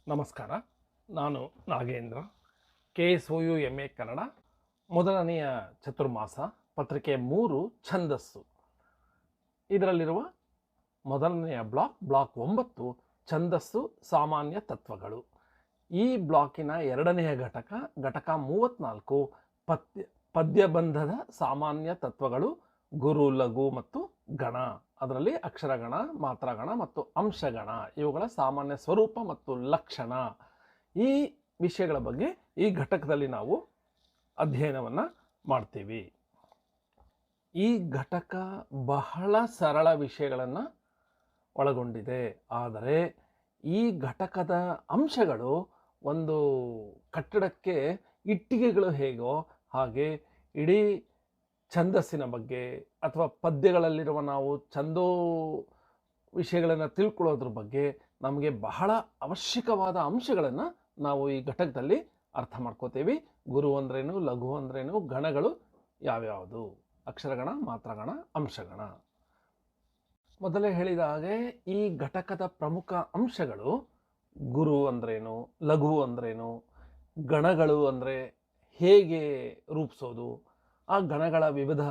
ನಮಸ್ಕಾರ. ನಾನು Nagendra, KSOU MA Kannada ಮೊದಲನೆಯ ಚತುರ್ಮಾಸ ಪತ್ರಿಕೆ 3 ಛಂದಸ್ಸು. ಇದರಲ್ಲಿರುವ ಮೊದಲನೆಯ ಬ್ಲಾಕ್ 9 ಛಂದಸ್ಸು ಸಾಮಾನ್ಯ ತತ್ವಗಳು. ಈ ಬ್ಲಾಕಿನ ಎರಡನೆಯ ಘಟಕ 34 ಪದ್ಯಬಂಧದ ಸಾಮಾನ್ಯ ತತ್ವಗಳು, ಗುರು, ಲಘು ಮತ್ತು ಗಣ. ಅದರಲ್ಲಿ ಅಕ್ಷರಗಣ, ಮಾತ್ರಗಣ ಮತ್ತು ಅಂಶಗಣ ಇವುಗಳ ಸಾಮಾನ್ಯ ಸ್ವರೂಪ ಮತ್ತು ಲಕ್ಷಣ, ಈ ವಿಷಯಗಳ ಬಗ್ಗೆ ಈ ಘಟಕದಲ್ಲಿ ನಾವು ಅಧ್ಯಯನವನ್ನು ಮಾಡ್ತೀವಿ. ಈ ಘಟಕ ಬಹಳ ಸರಳ ವಿಷಯಗಳನ್ನು ಒಳಗೊಂಡಿದೆ. ಆದರೆ ಈ ಘಟಕದ ಅಂಶಗಳು ಒಂದು ಕಟ್ಟಡಕ್ಕೆ ಇಟ್ಟಿಗೆಗಳು ಹೇಗೋ ಹಾಗೆ ಇಡೀ ಛಂದಸ್ಸಿನ ಬಗ್ಗೆ ಅಥವಾ ಪದ್ಯಗಳಲ್ಲಿರುವ ನಾವು ಛಂದೋ ವಿಷಯಗಳನ್ನು ತಿಳ್ಕೊಳ್ಳೋದ್ರ ಬಗ್ಗೆ ನಮಗೆ ಬಹಳ ಅವಶ್ಯಕವಾದ ಅಂಶಗಳನ್ನು ನಾವು ಈ ಘಟಕದಲ್ಲಿ ಅರ್ಥ ಮಾಡ್ಕೋತೀವಿ. ಗುರು ಅಂದ್ರೇನು, ಲಘು ಅಂದ್ರೇನು, ಗಣಗಳು ಯಾವ್ಯಾವುದು, ಅಕ್ಷರಗಣ, ಮಾತ್ರಗಣ, ಅಂಶಗಣ. ಮೊದಲೇ ಹೇಳಿದ ಹಾಗೆ ಈ ಘಟಕದ ಪ್ರಮುಖ ಅಂಶಗಳು ಗುರು ಅಂದ್ರೇನು, ಲಘು ಅಂದ್ರೇನು, ಗಣಗಳು ಅಂದರೆ ಹೇಗೆ ರೂಪಿಸೋದು, ಆ ಗಣಗಳ ವಿವಿಧ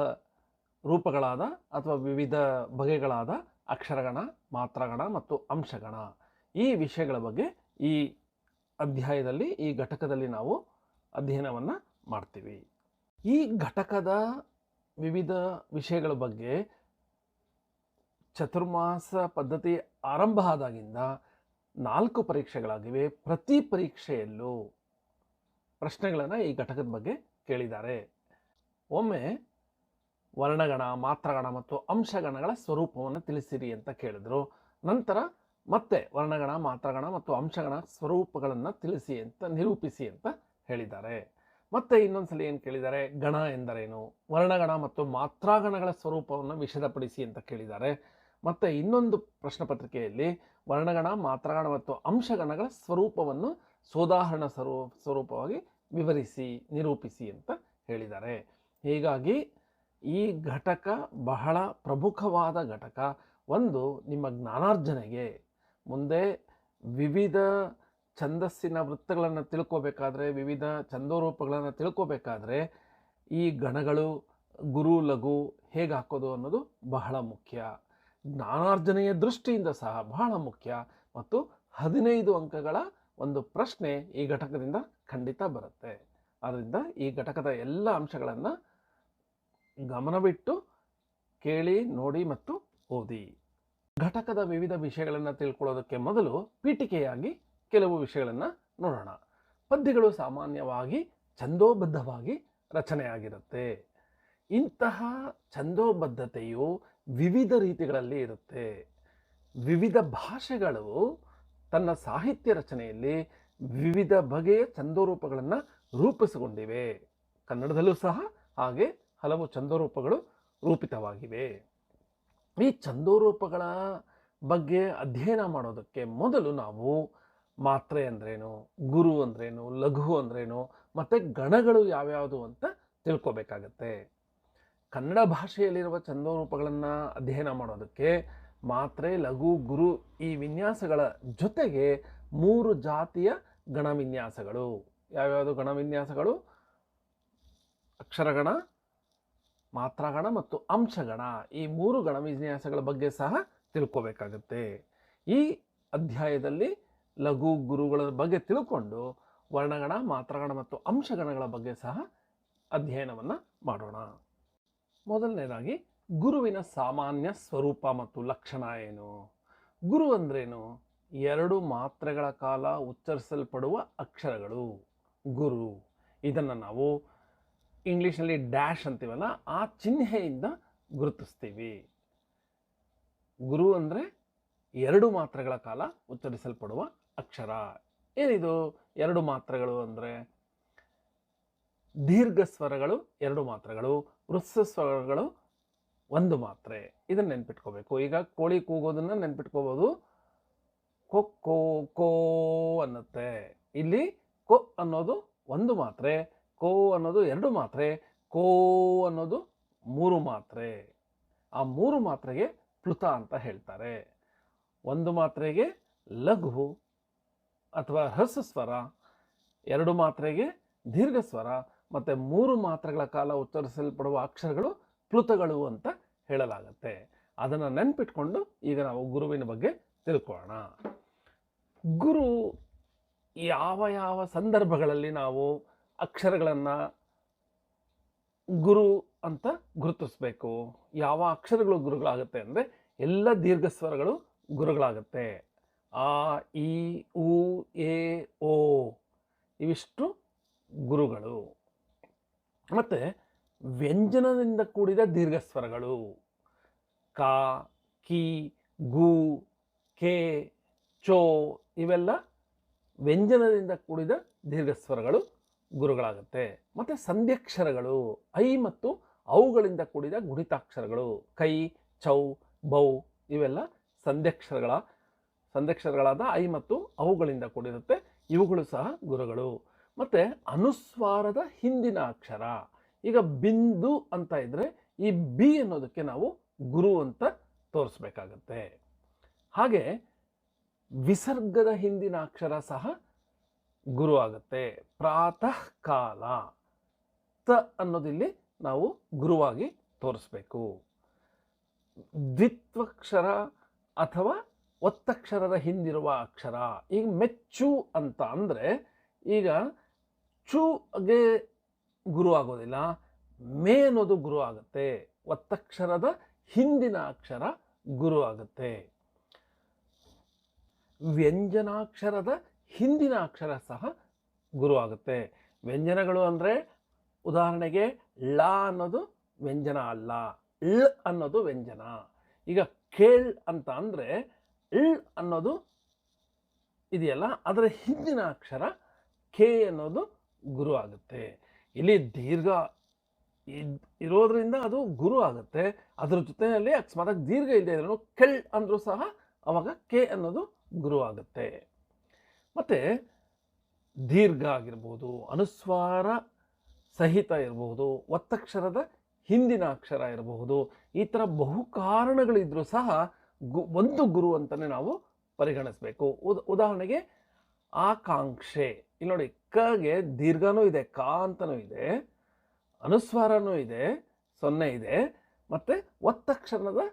ರೂಪಗಳಾದ ಅಥವಾ ವಿವಿಧ ಬಗೆಗಳಾದ ಅಕ್ಷರಗಣ, ಮಾತ್ರಗಣ ಮತ್ತು ಅಂಶಗಣ, ಈ ವಿಷಯಗಳ ಬಗ್ಗೆ ಈ ಅಧ್ಯಾಯದಲ್ಲಿ ಈ ಘಟಕದಲ್ಲಿ ನಾವು ಅಧ್ಯಯನವನ್ನು ಮಾಡ್ತೀವಿ. ಈ ಘಟಕದ ವಿವಿಧ ವಿಷಯಗಳ ಬಗ್ಗೆ ಚತುರ್ಮಾಸ ಪದ್ಧತಿ ಆರಂಭ ಆದಾಗಿಂದ 4 ಪರೀಕ್ಷೆಗಳಾಗಿವೆ. ಪ್ರತಿ ಪರೀಕ್ಷೆಯಲ್ಲೂ ಪ್ರಶ್ನೆಗಳನ್ನು ಈ ಘಟಕದ ಬಗ್ಗೆ ಕೇಳಿದ್ದಾರೆ. ಒಮ್ಮೆ ವರ್ಣಗಣ, ಮಾತ್ರಗಣ ಮತ್ತು ಅಂಶಗಣಗಳ ಸ್ವರೂಪವನ್ನು ತಿಳಿಸಿರಿ ಅಂತ ಕೇಳಿದ್ರು. ನಂತರ ಮತ್ತೆ ವರ್ಣಗಣ, ಮಾತ್ರಗಣ ಮತ್ತು ಅಂಶಗಣ ಸ್ವರೂಪಗಳನ್ನು ತಿಳಿಸಿ ಅಂತ, ನಿರೂಪಿಸಿ ಅಂತ ಹೇಳಿದ್ದಾರೆ. ಮತ್ತೆ ಇನ್ನೊಂದ್ಸಲ ಏನು ಕೇಳಿದ್ದಾರೆ, ಗಣ ಎಂದರೇನು, ವರ್ಣಗಣ ಮತ್ತು ಮಾತ್ರಾಗಣಗಳ ಸ್ವರೂಪವನ್ನು ವಿಶದಪಡಿಸಿ ಅಂತ ಕೇಳಿದ್ದಾರೆ. ಮತ್ತೆ ಇನ್ನೊಂದು ಪ್ರಶ್ನೆ ಪತ್ರಿಕೆಯಲ್ಲಿ ವರ್ಣಗಣ, ಮಾತ್ರಗಣ ಮತ್ತು ಅಂಶಗಣಗಳ ಸ್ವರೂಪವನ್ನು ಸೋದಾಹರಣ ಸ್ವರೂಪವಾಗಿ ವಿವರಿಸಿ, ನಿರೂಪಿಸಿ ಅಂತ ಹೇಳಿದ್ದಾರೆ. ಹೀಗಾಗಿ ಈ ಘಟಕ ಬಹಳ ಪ್ರಮುಖವಾದ ಘಟಕ. ಒಂದು, ನಿಮ್ಮ ಜ್ಞಾನಾರ್ಜನೆಗೆ, ಮುಂದೆ ವಿವಿಧ ಛಂದಸ್ಸಿನ ವೃತ್ತಗಳನ್ನು ತಿಳ್ಕೋಬೇಕಾದ್ರೆ, ವಿವಿಧ ಛಂದೋರೂಪಗಳನ್ನು ತಿಳ್ಕೋಬೇಕಾದ್ರೆ ಈ ಗಣಗಳು, ಗುರು, ಲಘು ಹೇಗೆ ಹಾಕೋದು ಅನ್ನೋದು ಬಹಳ ಮುಖ್ಯ. ಜ್ಞಾನಾರ್ಜನೆಯ ದೃಷ್ಟಿಯಿಂದ ಸಹ ಬಹಳ ಮುಖ್ಯ. ಮತ್ತು 15 ಅಂಕಗಳ ಒಂದು ಪ್ರಶ್ನೆ ಈ ಘಟಕದಿಂದ ಖಂಡಿತ ಬರುತ್ತೆ. ಆದ್ದರಿಂದ ಈ ಘಟಕದ ಎಲ್ಲ ಅಂಶಗಳನ್ನು ಗಮನವಿಟ್ಟು ಕೇಳಿ, ನೋಡಿ ಮತ್ತು ಓದಿ. ಘಟಕದ ವಿವಿಧ ವಿಷಯಗಳನ್ನು ತಿಳ್ಕೊಳ್ಳೋದಕ್ಕೆ ಮೊದಲು ಪೀಠಿಕೆಯಾಗಿ ಕೆಲವು ವಿಷಯಗಳನ್ನು ನೋಡೋಣ. ಪದ್ಯಗಳು ಸಾಮಾನ್ಯವಾಗಿ ಛಂದೋಬದ್ಧವಾಗಿ ರಚನೆಯಾಗಿರುತ್ತೆ. ಇಂತಹ ಛಂದೋಬದ್ಧತೆಯು ವಿವಿಧ ರೀತಿಗಳಲ್ಲಿ ಇರುತ್ತೆ. ವಿವಿಧ ಭಾಷೆಗಳು ತನ್ನ ಸಾಹಿತ್ಯ ರಚನೆಯಲ್ಲಿ ವಿವಿಧ ಬಗೆಯ ಛಂದೋರೂಪಗಳನ್ನು ರೂಪಿಸಿಕೊಂಡಿವೆ. ಕನ್ನಡದಲ್ಲೂ ಸಹ ಹಾಗೆ ಹಲವು ಛಂದೋರೂಪಗಳು ರೂಪಿತವಾಗಿವೆ. ಈ ಛಂದೋರೂಪಗಳ ಬಗ್ಗೆ ಅಧ್ಯಯನ ಮಾಡೋದಕ್ಕೆ ಮೊದಲು ನಾವು ಮಾತ್ರೆ ಅಂದ್ರೇನು, ಗುರು ಅಂದ್ರೇನು, ಲಘು ಅಂದ್ರೇನು ಮತ್ತು ಗಣಗಳು ಯಾವ್ಯಾವುದು ಅಂತ ತಿಳ್ಕೊಬೇಕಾಗತ್ತೆ. ಕನ್ನಡ ಭಾಷೆಯಲ್ಲಿರುವ ಛಂದೋರೂಪಗಳನ್ನು ಅಧ್ಯಯನ ಮಾಡೋದಕ್ಕೆ ಮಾತ್ರೆ, ಲಘು, ಗುರು ಈ ವಿನ್ಯಾಸಗಳ ಜೊತೆಗೆ 3 ಜಾತಿಯ ಗಣವಿನ್ಯಾಸಗಳು. ಯಾವ್ಯಾವುದು ಗಣವಿನ್ಯಾಸಗಳು? ಅಕ್ಷರಗಣ, ಮಾತ್ರಗಣ ಮತ್ತು ಅಂಶಗಣ. ಈ 3 ಗಣವಿನ್ಯಾಸಗಳ ಬಗ್ಗೆ ಸಹ ತಿಳ್ಕೋಬೇಕಾಗತ್ತೆ. ಈ ಅಧ್ಯಾಯದಲ್ಲಿ ಲಘು, ಗುರುಗಳ ಬಗ್ಗೆ ತಿಳ್ಕೊಂಡು ವರ್ಣಗಣ, ಮಾತ್ರಗಣ ಮತ್ತು ಅಂಶಗಣಗಳ ಬಗ್ಗೆ ಸಹ ಅಧ್ಯಯನವನ್ನು ಮಾಡೋಣ. ಮೊದಲನೇದಾಗಿ ಗುರುವಿನ ಸಾಮಾನ್ಯ ಸ್ವರೂಪ ಮತ್ತು ಲಕ್ಷಣ ಏನು? ಗುರು ಅಂದ್ರೇನು? 2 ಮಾತ್ರೆಗಳ ಕಾಲ ಉಚ್ಚರಿಸಲ್ಪಡುವ ಅಕ್ಷರಗಳು ಗುರು. ಇದನ್ನು ನಾವು ಇಂಗ್ಲೀಷ್ನಲ್ಲಿ ಡ್ಯಾಶ್ ಅಂತೀವಲ್ಲ, ಆ ಚಿಹ್ನೆಯಿಂದ ಗುರುತಿಸ್ತೀವಿ. ಗುರು ಅಂದರೆ 2 ಮಾತ್ರೆಗಳ ಕಾಲ ಉಚ್ಚರಿಸಲ್ಪಡುವ ಅಕ್ಷರ. ಏನಿದು 2 ಮಾತ್ರೆಗಳು ಅಂದರೆ? ದೀರ್ಘ ಸ್ವರಗಳು 2 ಮಾತ್ರೆಗಳು, ವೃತ್ಸ ಸ್ವರಗಳು 1 ಮಾತ್ರೆ. ಇದನ್ನು ನೆನ್ಪಿಟ್ಕೋಬೇಕು. ಈಗ ಕೋಳಿ ಕೂಗೋದನ್ನು ನೆನ್ಪಿಟ್ಕೋಬೋದು. ಕೋ ಕೋ ಅನ್ನತ್ತೆ. ಇಲ್ಲಿ ಕೊ ಅನ್ನೋದು 1 ಮಾತ್ರೆ, ಕೋ ಅನ್ನೋದು 2 ಮಾತ್ರೆ, ಕೋ ಅನ್ನೋದು 3 ಮಾತ್ರೆ. ಆ 3 ಮಾತ್ರೆಗೆ ಪ್ಲುತ ಅಂತ ಹೇಳ್ತಾರೆ. 1 ಮಾತ್ರೆಗೆ ಲಘು, ಅಥವಾ ಹ್ರಸ್ವ ಸ್ವರ, 2 ಮಾತ್ರೆಗೆ ದೀರ್ಘ ಸ್ವರ, ಮತ್ತು 3 ಮಾತ್ರೆಗಳ ಕಾಲ ಉಚ್ಚರಿಸಲ್ಪಡುವ ಅಕ್ಷರಗಳು ಪ್ಲುತಗಳು ಅಂತ ಹೇಳಲಾಗುತ್ತೆ. ಅದನ್ನು ನೆನ್ಪಿಟ್ಕೊಂಡು ಈಗ ನಾವು ಗುರುವಿನ ಬಗ್ಗೆ ತಿಳ್ಕೊಳ್ಳೋಣ. ಗುರು ಯಾವ ಯಾವ ಸಂದರ್ಭಗಳಲ್ಲಿ ನಾವು ಅಕ್ಷರಗಳನ್ನು ಗುರು ಅಂತ ಗುರುತಿಸ್ಬೇಕು? ಯಾವ ಅಕ್ಷರಗಳು ಗುರುಗಳಾಗುತ್ತೆ ಅಂದರೆ ಎಲ್ಲ ದೀರ್ಘ ಸ್ವರಗಳು ಗುರುಗಳಾಗುತ್ತೆ. ಆ, ಈ, ಉ, ಎ, ಓ ಇವಿಷ್ಟು ಗುರುಗಳು. ಮತ್ತು ವ್ಯಂಜನದಿಂದ ಕೂಡಿದ ದೀರ್ಘ ಸ್ವರಗಳು ಕ, ಕಿ, ಗು, ಕೆ, ಚೋ ಇವೆಲ್ಲ ವ್ಯಂಜನದಿಂದ ಕೂಡಿದ ದೀರ್ಘ ಸ್ವರಗಳು ಗುರುಗಳಾಗುತ್ತೆ. ಮತ್ತು ಸಂಧ್ಯಕ್ಷರಗಳು ಐ ಮತ್ತು ಅವುಗಳಿಂದ ಕೂಡಿದ ಗುಣಿತಾಕ್ಷರಗಳು ಕೈ, ಚೌ, ಬೌ ಇವೆಲ್ಲ ಸಂಧ್ಯಕ್ಷರಗಳಾದ ಐ ಮತ್ತು ಅವುಗಳಿಂದ ಕೂಡಿರುತ್ತೆ. ಇವುಗಳು ಸಹ ಗುರುಗಳು. ಮತ್ತು ಅನುಸ್ವಾರದ ಹಿಂದಿನ ಅಕ್ಷರ, ಈಗ ಬಿಂದು ಅಂತ ಇದ್ದರೆ ಈ ಬಿ ಅನ್ನೋದಕ್ಕೆ ನಾವು ಗುರು ಅಂತ ತೋರಿಸ್ಬೇಕಾಗತ್ತೆ. ಹಾಗೆ ವಿಸರ್ಗದ ಹಿಂದಿನ ಅಕ್ಷರ ಸಹ ಗುರು ಆಗುತ್ತೆ. ಪ್ರಾತಃ ಕಾಲ ತ ಅನ್ನೋದಿಲ್ಲಿ ನಾವು ಗುರುವಾಗಿ ತೋರಿಸ್ಬೇಕು. ದ್ವಿತ್ವಕ್ಷರ ಅಥವಾ ಒತ್ತಕ್ಷರದ ಹಿಂದಿರುವ ಅಕ್ಷರ, ಈಗ ಮೆಚ್ಚು ಅಂತ ಅಂದರೆ ಈಗ ಚುಗೆ ಗುರು ಆಗೋದಿಲ್ಲ, ಮೇ ಅನ್ನೋದು ಗುರು ಆಗುತ್ತೆ. ಒತ್ತಕ್ಷರದ ಹಿಂದಿನ ಅಕ್ಷರ ಗುರು ಆಗುತ್ತೆ. ವ್ಯಂಜನಾಕ್ಷರದ ಹಿಂದಿನ ಅಕ್ಷರ ಸಹ ಗುರು ಆಗುತ್ತೆ. ವ್ಯಂಜನಗಳು ಅಂದರೆ ಉದಾಹರಣೆಗೆ ಳ ಅನ್ನೋದು ವ್ಯಂಜನ ಅಲ್ಲ, ಳ್ ಅನ್ನೋದು ವ್ಯಂಜನ. ಈಗ ಕೇಳ್ ಅಂತ ಅಂದರೆ ಳ್ ಅನ್ನೋದು ಇದೆಯಲ್ಲ, ಅದರ ಹಿಂದಿನ ಅಕ್ಷರ ಕೆ ಅನ್ನೋದು ಗುರು ಆಗುತ್ತೆ. ಇಲ್ಲಿ ದೀರ್ಘ ಇರೋದ್ರಿಂದ ಅದು ಗುರು ಆಗುತ್ತೆ. ಅದರ ಜೊತೆಯಲ್ಲಿ ಅಕಸ್ಮಾತ್ ದೀರ್ಘ ಇದೆ ಇದ್ರೂ ಕೆಳ್ ಅಂದರೂ ಸಹ ಅವಾಗ ಕೆ ಅನ್ನೋದು ಗುರು ಆಗುತ್ತೆ. ಮತ್ತು ದೀರ್ಘ ಆಗಿರ್ಬೋದು, ಅನುಸ್ವಾರ ಸಹಿತ ಇರಬಹುದು, ಒತ್ತಕ್ಷರದ ಹಿಂದಿನ ಅಕ್ಷರ ಇರಬಹುದು, ಈ ಥರ ಬಹು ಕಾರಣಗಳಿದ್ರೂ ಸಹ ಒಂದು ಗುರು ಅಂತಲೇ ನಾವು ಪರಿಗಣಿಸಬೇಕು. ಉದಾಹರಣೆಗೆ ಆಕಾಂಕ್ಷೆ, ಇಲ್ಲಿ ನೋಡಿ ಕಗೆ ದೀರ್ಘನೂ ಇದೆ, ಕ ಅಂತನೂ ಇದೆ, ಅನುಸ್ವಾರನೂ ಇದೆ, 0 ಇದೆ, ಮತ್ತು ಒತ್ತಕ್ಷರದ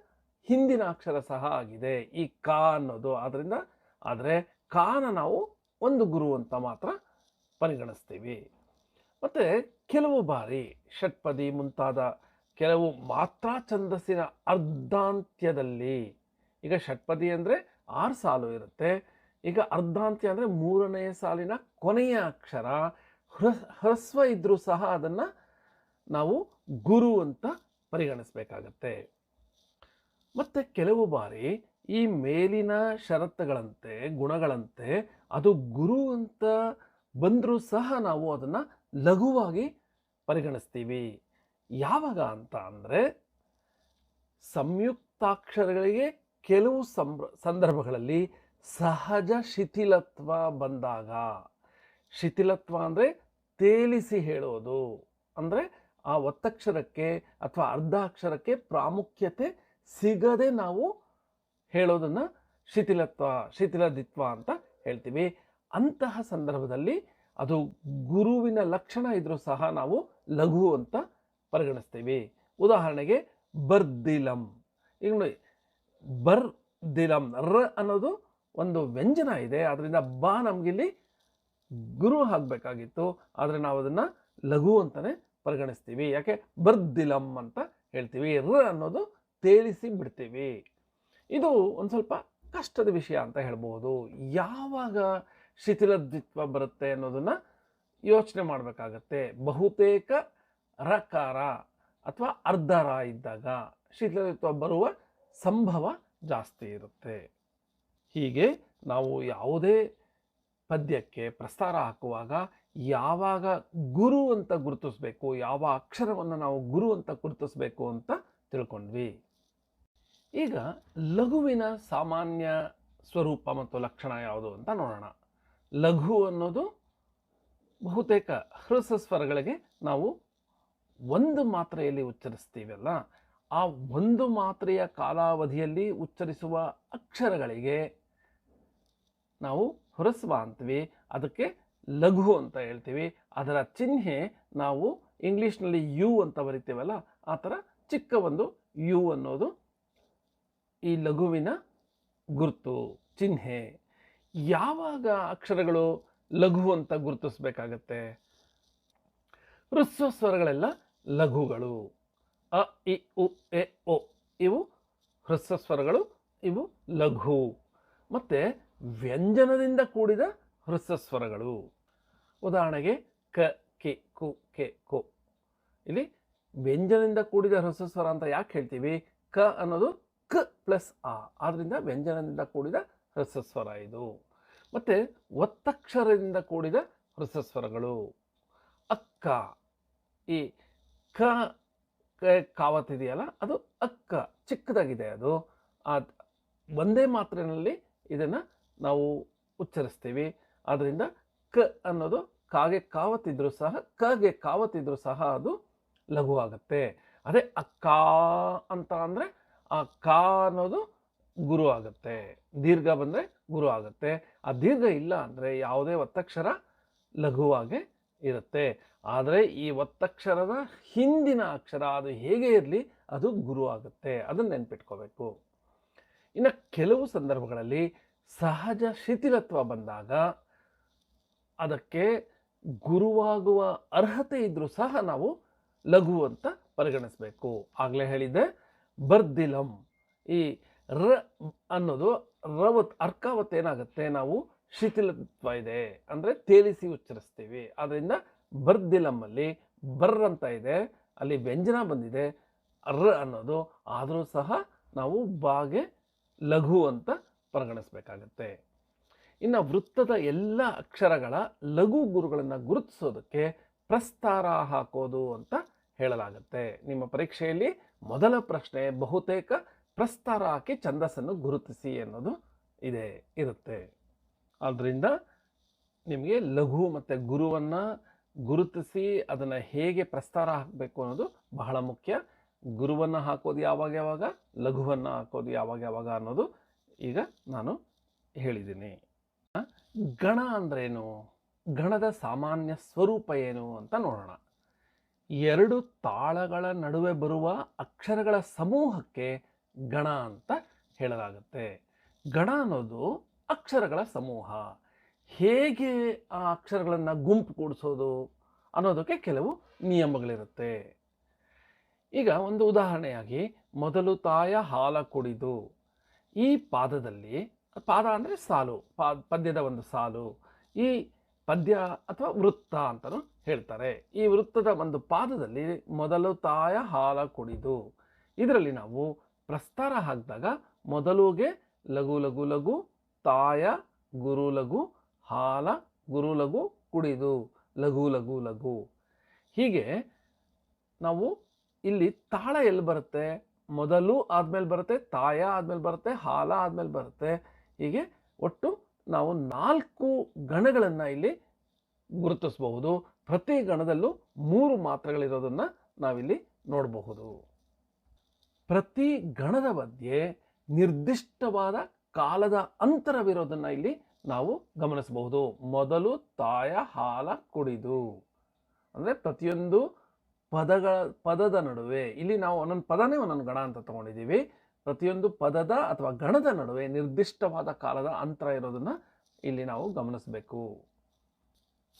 ಹಿಂದಿನ ಅಕ್ಷರ ಸಹ ಆಗಿದೆ ಈ ಕ ಅನ್ನೋದು. ಆದರೆ ಕಾನ ನಾವು ಒಂದು ಗುರು ಅಂತ ಮಾತ್ರ ಪರಿಗಣಿಸ್ತೀವಿ. ಮತ್ತು ಕೆಲವು ಬಾರಿ ಷಟ್ಪದಿ ಮುಂತಾದ ಕೆಲವು ಮಾತ್ರಾ ಛಂದಸ್ಸಿನ ಅರ್ಧಾಂತ್ಯದಲ್ಲಿ, ಈಗ ಷಟ್ಪದಿ ಅಂದರೆ 6 ಸಾಲು ಇರುತ್ತೆ, ಈಗ ಅರ್ಧಾಂತ್ಯ ಅಂದರೆ 3ನೇ ಸಾಲಿನ ಕೊನೆಯ ಅಕ್ಷರ ಹ್ರಸ್ವ ಇದ್ರೂ ಸಹ ಅದನ್ನು ನಾವು ಗುರು ಅಂತ ಪರಿಗಣಿಸಬೇಕಾಗತ್ತೆ. ಮತ್ತು ಕೆಲವು ಬಾರಿ ಈ ಮೇಲಿನ ಷರತ್ತುಗಳಂತೆ ಗುಣಗಳಂತೆ ಅದು ಗುರು ಅಂತ ಬಂದರೂ ಸಹ ನಾವು ಅದನ್ನು ಲಘುವಾಗಿ ಪರಿಗಣಿಸ್ತೀವಿ. ಯಾವಾಗ ಅಂತ ಅಂದರೆ ಸಂಯುಕ್ತಾಕ್ಷರಗಳಿಗೆ ಕೆಲವು ಸಂದರ್ಭಗಳಲ್ಲಿ ಸಹಜ ಶಿಥಿಲತ್ವ ಬಂದಾಗ, ಶಿಥಿಲತ್ವ ಅಂದರೆ ತೇಲಿಸಿ ಹೇಳೋದು, ಅಂದರೆ ಆ ಒತ್ತಕ್ಷರಕ್ಕೆ ಅಥವಾ ಅರ್ಧಾಕ್ಷರಕ್ಕೆ ಪ್ರಾಮುಖ್ಯತೆ ಸಿಗದೆ ನಾವು ಹೇಳೋದನ್ನು ಶಿಥಿಲದಿತ್ವ ಅಂತ ಹೇಳ್ತೀವಿ. ಅಂತಹ ಸಂದರ್ಭದಲ್ಲಿ ಅದು ಗುರುವಿನ ಲಕ್ಷಣ ಇದ್ರೂ ಸಹ ನಾವು ಲಘು ಅಂತ ಪರಿಗಣಿಸ್ತೀವಿ. ಉದಾಹರಣೆಗೆ ಬರ್ದಿಲಂ, ಈಗ ನೋಡಿ ಬರ್ದಿಲಂ ರ ಅನ್ನೋದು ಒಂದು ವ್ಯಂಜನ ಇದೆ, ಅದರಿಂದ ಬಾ ನಮಗಿಲ್ಲಿ ಗುರು ಆಗಬೇಕಾಗಿತ್ತು, ಆದರೆ ನಾವು ಅದನ್ನು ಲಘು ಅಂತಲೇ ಪರಿಗಣಿಸ್ತೀವಿ. ಯಾಕೆ ಬರ್ದಿಲಂ ಅಂತ ಹೇಳ್ತೀವಿ, ರ ಅನ್ನೋದು ತೇಲಿಸಿ ಬಿಡ್ತೀವಿ. ಇದು ಒಂದು ಸ್ವಲ್ಪ ಕಷ್ಟದ ವಿಷಯ ಅಂತ ಹೇಳ್ಬೋದು. ಯಾವಾಗ ಶಿಥಿಲದ್ವಿತ್ವ ಬರುತ್ತೆ ಅನ್ನೋದನ್ನು ಯೋಚನೆ ಮಾಡಬೇಕಾಗತ್ತೆ. ಬಹುತೇಕ ರಕಾರ ಅಥವಾ ಅರ್ಧರ ಇದ್ದಾಗ ಶಿಥಿಲದ್ವಿತ್ವ ಬರುವ ಸಂಭವ ಜಾಸ್ತಿ ಇರುತ್ತೆ. ಹೀಗೆ ನಾವು ಯಾವುದೇ ಪದ್ಯಕ್ಕೆ ಪ್ರಸ್ತಾರ ಹಾಕುವಾಗ ಯಾವಾಗ ಗುರು ಅಂತ ಗುರುತಿಸ್ಬೇಕು, ಯಾವ ಅಕ್ಷರವನ್ನು ನಾವು ಗುರು ಅಂತ ಗುರುತಿಸ್ಬೇಕು ಅಂತ ತಿಳ್ಕೊಂಡ್ವಿ. ಈಗ ಲಘುವಿನ ಸಾಮಾನ್ಯ ಸ್ವರೂಪ ಮತ್ತು ಲಕ್ಷಣ ಯಾವುದು ಅಂತ ನೋಡೋಣ. ಲಘು ಅನ್ನೋದು ಬಹುತೇಕ ಹ್ರಸ್ವ ಸ್ವರಗಳಿಗೆ ನಾವು ಒಂದು ಮಾತ್ರೆಯಲ್ಲಿ ಉಚ್ಚರಿಸ್ತೀವಲ್ಲ, ಆ ಒಂದು ಮಾತ್ರೆಯ ಕಾಲಾವಧಿಯಲ್ಲಿ ಉಚ್ಚರಿಸುವ ಅಕ್ಷರಗಳಿಗೆ ನಾವು ಹ್ರಸ್ವ ಅಂತೀವಿ, ಅದಕ್ಕೆ ಲಘು ಅಂತ ಹೇಳ್ತೀವಿ. ಅದರ ಚಿಹ್ನೆ ನಾವು ಇಂಗ್ಲೀಷ್ನಲ್ಲಿ ಯು ಅಂತ ಬರಿತೀವಲ್ಲ, ಆ ಥರ ಚಿಕ್ಕ ಒಂದು ಯು ಅನ್ನೋದು ಈ ಲಘುವಿನ ಗುರುತು, ಚಿಹ್ನೆ. ಯಾವಾಗ ಅಕ್ಷರಗಳು ಲಘು ಅಂತ ಗುರುತಿಸ್ಬೇಕಾಗತ್ತೆ? ಹ್ರಸ್ವ ಸ್ವರಗಳೆಲ್ಲ ಲಘುಗಳು. ಅ ಇ ಉ ಎ ಓ ಇವು ಹ್ರಸ್ವ ಸ್ವರಗಳು, ಇವು ಲಘು. ಮತ್ತು ವ್ಯಂಜನದಿಂದ ಕೂಡಿದ ಹ್ರಸ್ವ ಸ್ವರಗಳು, ಉದಾಹರಣೆಗೆ ಕ ಕೆ ಕು ಕೆ ಕೋ. ಇಲ್ಲಿ ವ್ಯಂಜನದಿಂದ ಕೂಡಿದ ಹ್ರಸ್ವ ಸ್ವರ ಅಂತ ಯಾಕೆ ಹೇಳ್ತೀವಿ? ಕ ಅನ್ನೋದು ಕ ಪ್ಲಸ್ ಆ, ಆದ್ದರಿಂದ ವ್ಯಂಜನದಿಂದ ಕೂಡಿದ ಹ್ರಸ್ವ ಸ್ವರ ಇದು. ಮತ್ತು ಒತ್ತಕ್ಷರದಿಂದ ಕೂಡಿದ ಹ್ರಸ್ವ ಸ್ವರಗಳು ಅಕ್ಕ. ಈ ಕ ಕಾವತ್ತಿದೆಯಲ್ಲ, ಅದು ಅಕ್ಕ, ಚಿಕ್ಕದಾಗಿದೆ. ಅದು ಒಂದೇ ಮಾತ್ರೆಯಲ್ಲಿ ಇದನ್ನು ನಾವು ಉಚ್ಚರಿಸ್ತೀವಿ. ಆದ್ದರಿಂದ ಕ ಅನ್ನೋದು ಕಾಗೆ ಕಾವತ್ತಿದ್ರೂ ಸಹ, ಕಗೆ ಕಾವತ್ತಿದ್ರೂ ಸಹ ಅದು ಲಘು ಆಗುತ್ತೆ. ಅದೇ ಅಕ್ಕ ಅಂತ ಅಂದರೆ ಆ ಕಾ ಅನ್ನೋದು ಗುರು ಆಗುತ್ತೆ, ದೀರ್ಘ ಬಂದರೆ ಗುರು ಆಗುತ್ತೆ. ಆ ದೀರ್ಘ ಇಲ್ಲ ಅಂದರೆ ಯಾವುದೇ ಒತ್ತಕ್ಷರ ಲಘುವಾಗೇ ಇರುತ್ತೆ. ಆದರೆ ಈ ಒತ್ತಕ್ಷರದ ಹಿಂದಿನ ಅಕ್ಷರ ಅದು ಹೇಗೆ ಇರಲಿ, ಅದು ಗುರು ಆಗುತ್ತೆ. ಅದನ್ನು ನೆನ್ಪಿಟ್ಕೋಬೇಕು. ಇನ್ನು ಕೆಲವು ಸಂದರ್ಭಗಳಲ್ಲಿ ಸಹಜ ಶಿಥಿಲತ್ವ ಬಂದಾಗ ಅದಕ್ಕೆ ಗುರುವಾಗುವ ಅರ್ಹತೆ ಇದ್ರೂ ಸಹ ನಾವು ಲಘು ಅಂತ ಪರಿಗಣಿಸಬೇಕು. ಆಗಲೇ ಹೇಳಿದ್ದೆ, ಬರ್ದಿಲಂ. ಈ ರ ಅನ್ನೋದು ಅರ್ಕಾವತ್ತು ಏನಾಗುತ್ತೆ, ನಾವು ಶಿಥಿಲತ್ವ ಇದೆ ಅಂದರೆ ತೇಲಿಸಿ ಉಚ್ಚರಿಸ್ತೀವಿ. ಆದ್ದರಿಂದ ಬರ್ದಿಲಮ್ಮಲ್ಲಿ ಬರ್ರ್ ಅಂತ ಇದೆ, ಅಲ್ಲಿ ವ್ಯಂಜನ ಬಂದಿದೆ, ರ ಅನ್ನೋದು, ಆದರೂ ಸಹ ನಾವು ಬಾಗೆ ಲಘು ಅಂತ ಪರಿಗಣಿಸಬೇಕಾಗತ್ತೆ. ಇನ್ನು ವೃತ್ತದ ಎಲ್ಲ ಅಕ್ಷರಗಳ ಲಘು ಗುರುಗಳನ್ನು ಗುರುತಿಸೋದಕ್ಕೆ ಪ್ರಸ್ತಾರ ಹಾಕೋದು ಅಂತ ಹೇಳಲಾಗುತ್ತೆ. ನಿಮ್ಮ ಪರೀಕ್ಷೆಯಲ್ಲಿ ಮೊದಲ ಪ್ರಶ್ನೆ ಬಹುತೇಕ ಪ್ರಸ್ತಾರ ಹಾಕಿ ಛಂದಸ್ಸನ್ನು ಗುರುತಿಸಿ ಅನ್ನೋದು ಇರುತ್ತೆ. ಆದ್ದರಿಂದ ನಿಮಗೆ ಲಘು ಮತ್ತು ಗುರುವನ್ನು ಗುರುತಿಸಿ ಅದನ್ನು ಹೇಗೆ ಪ್ರಸ್ತಾರ ಹಾಕಬೇಕು ಅನ್ನೋದು ಬಹಳ ಮುಖ್ಯ. ಗುರುವನ್ನು ಹಾಕೋದು ಯಾವಾಗ ಯಾವಾಗ, ಲಘುವನ್ನು ಹಾಕೋದು ಯಾವಾಗ ಯಾವಾಗ ಅನ್ನೋದು ಈಗ ನಾನು ಹೇಳಿದ್ದೀನಿ. ಗಣ ಅಂದ್ರೇನು, ಗಣದ ಸಾಮಾನ್ಯ ಸ್ವರೂಪ ಏನು ಅಂತ ನೋಡೋಣ. ಎರಡು ತಾಳಗಳ ನಡುವೆ ಬರುವ ಅಕ್ಷರಗಳ ಸಮೂಹಕ್ಕೆ ಗಣ ಅಂತ ಹೇಳಲಾಗುತ್ತೆ. ಗಣ ಅನ್ನೋದು ಅಕ್ಷರಗಳ ಸಮೂಹ. ಹೇಗೆ ಆ ಅಕ್ಷರಗಳನ್ನು ಗುಂಪು ಕೂಡಿಸೋದು ಅನ್ನೋದಕ್ಕೆ ಕೆಲವು ನಿಯಮಗಳಿರುತ್ತೆ. ಈಗ ಒಂದು ಉದಾಹರಣೆಯಾಗಿ, ಮೊದಲು ತಾಯ ಹಾಲ ಕುಡಿದು. ಈ ಪಾದದಲ್ಲಿ, ಪಾದ ಅಂದರೆ ಸಾಲು, ಪದ್ಯದ ಒಂದು ಸಾಲು. ಈ ಪದ್ಯ ಅಥವಾ ವೃತ್ತ ಅಂತಲೂ ಹೇಳ್ತಾರೆ. ಈ ವೃತ್ತದ ಒಂದು ಪಾದದಲ್ಲಿ ಮೊದಲು ತಾಯ ಹಾಲ ಕುಡಿದು, ಇದರಲ್ಲಿ ನಾವು ಪ್ರಸ್ತಾರ ಹಾಕಿದಾಗ ಮೊದಲುಗೆ ಲಘು ಲಘು ಲಘು, ತಾಯ ಗುರು ಲಘು, ಹಾಲ ಗುರು ಲಘು, ಕುಡಿದು ಲಘು ಲಘು ಲಘು. ಹೀಗೆ ನಾವು ಇಲ್ಲಿ ತಾಳ ಎಲ್ಲಿ ಬರುತ್ತೆ, ಮೊದಲು ಆದಮೇಲೆ ಬರುತ್ತೆ, ತಾಯ ಆದಮೇಲೆ ಬರುತ್ತೆ, ಹಾಲ ಆದಮೇಲೆ ಬರುತ್ತೆ. ಹೀಗೆ ಒಟ್ಟು ನಾವು 4 ಗಣಗಳನ್ನು ಇಲ್ಲಿ ಗುರುತಿಸಬಹುದು. ಪ್ರತಿ ಗಣದಲ್ಲೂ 3 ಮಾತ್ರೆಗಳಿರೋದನ್ನು ನಾವಿಲ್ಲಿ ನೋಡಬಹುದು. ಪ್ರತಿ ಗಣದ ಮಧ್ಯೆ ನಿರ್ದಿಷ್ಟವಾದ ಕಾಲದ ಅಂತರವಿರೋದನ್ನು ಇಲ್ಲಿ ನಾವು ಗಮನಿಸಬಹುದು. ಮೊದಲು ತಾಯ ಹಾಲ ಕುಡಿದು ಅಂದರೆ ಪ್ರತಿಯೊಂದು ಪದದ ನಡುವೆ, ಇಲ್ಲಿ ನಾವು ಒಂದೊಂದು ಪದನೇ ಒಂದೊಂದು ಗಣ ಅಂತ ತಗೊಂಡಿದ್ದೀವಿ. ಪ್ರತಿಯೊಂದು ಪದದ ಅಥವಾ ಗಣದ ನಡುವೆ ನಿರ್ದಿಷ್ಟವಾದ ಕಾಲದ ಅಂತರ ಇರೋದನ್ನು ಇಲ್ಲಿ ನಾವು ಗಮನಿಸಬೇಕು.